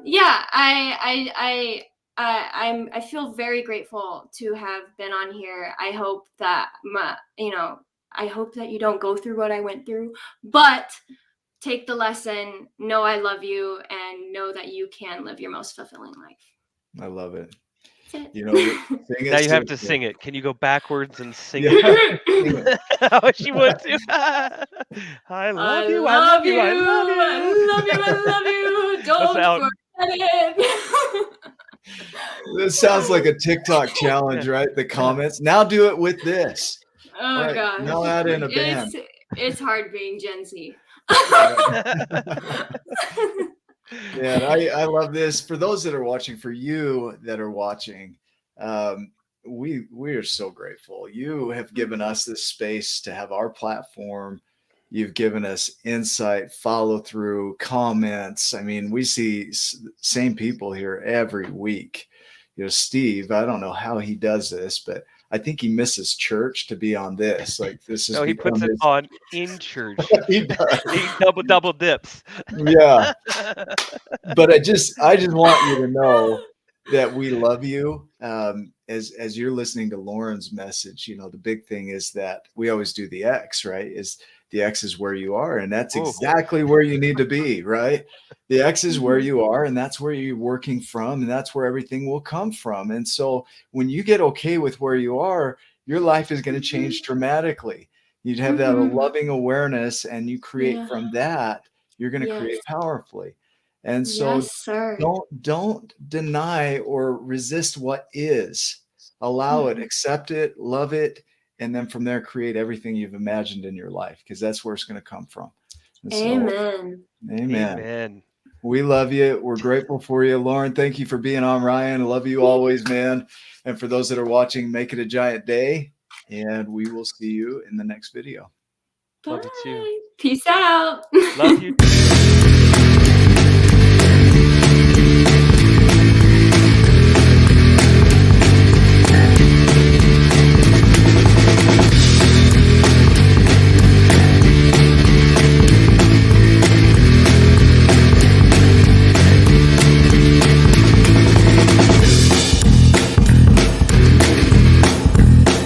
S3: yeah, I feel very grateful to have been on here. I hope that I hope that you don't go through what I went through, but take the lesson, know I love you, and know that you can live your most fulfilling life.
S2: I love it.
S3: You
S2: know,
S1: now you have to sing it. Can you go backwards and sing it? Oh, she would too. I love you. I love you. I love you.
S3: I love you. I love you. Don't forget it.
S2: This sounds like a TikTok challenge, right? The comments. Now do it with this.
S3: Oh right, gosh.
S2: Now add in a band.
S3: It's hard being Gen Z.
S2: Yeah, I love this. For those that are watching, for you that are watching, we are so grateful. You have given us this space to have our platform. You've given us insight, follow through, comments. I mean, we see same people here every week. You know, Steve, I don't know how he does this, but I think he misses church to be on this. Like this is.
S1: No, he puts it on in church.
S2: He does.
S1: He double dips.
S2: Yeah. But I just want you to know that we love you. As you're listening to Lauren's message, you know, the big thing is that we always do the X, right? Is the X is where you are, and that's
S1: Ooh.
S2: exactly where you need to be, right? The X is where
S3: Mhm.
S2: you are, and that's where you're working from, and that's where everything will come from. And so when you get okay with where you are, your life is going to change dramatically. You'd have that
S3: Mhm.
S2: loving awareness, and you create
S3: Yeah.
S2: from that, you're going to
S3: Yes.
S2: create powerfully. And so
S3: Yes, sir.
S2: don't deny or resist what is. Allow it,
S3: Mhm.
S2: accept it, love it, and then from there create everything you've imagined in your life, because that's where it's going to come from. And so,
S3: Amen.
S2: amen.
S1: Amen.
S2: We love you. We're grateful for you. Lauren, thank you for being on, Ryan. I love you always, man. And for those that are watching, make it a giant day. And we will see you in the next video.
S1: Love you too.
S3: Bye. Peace out.
S1: Love you too.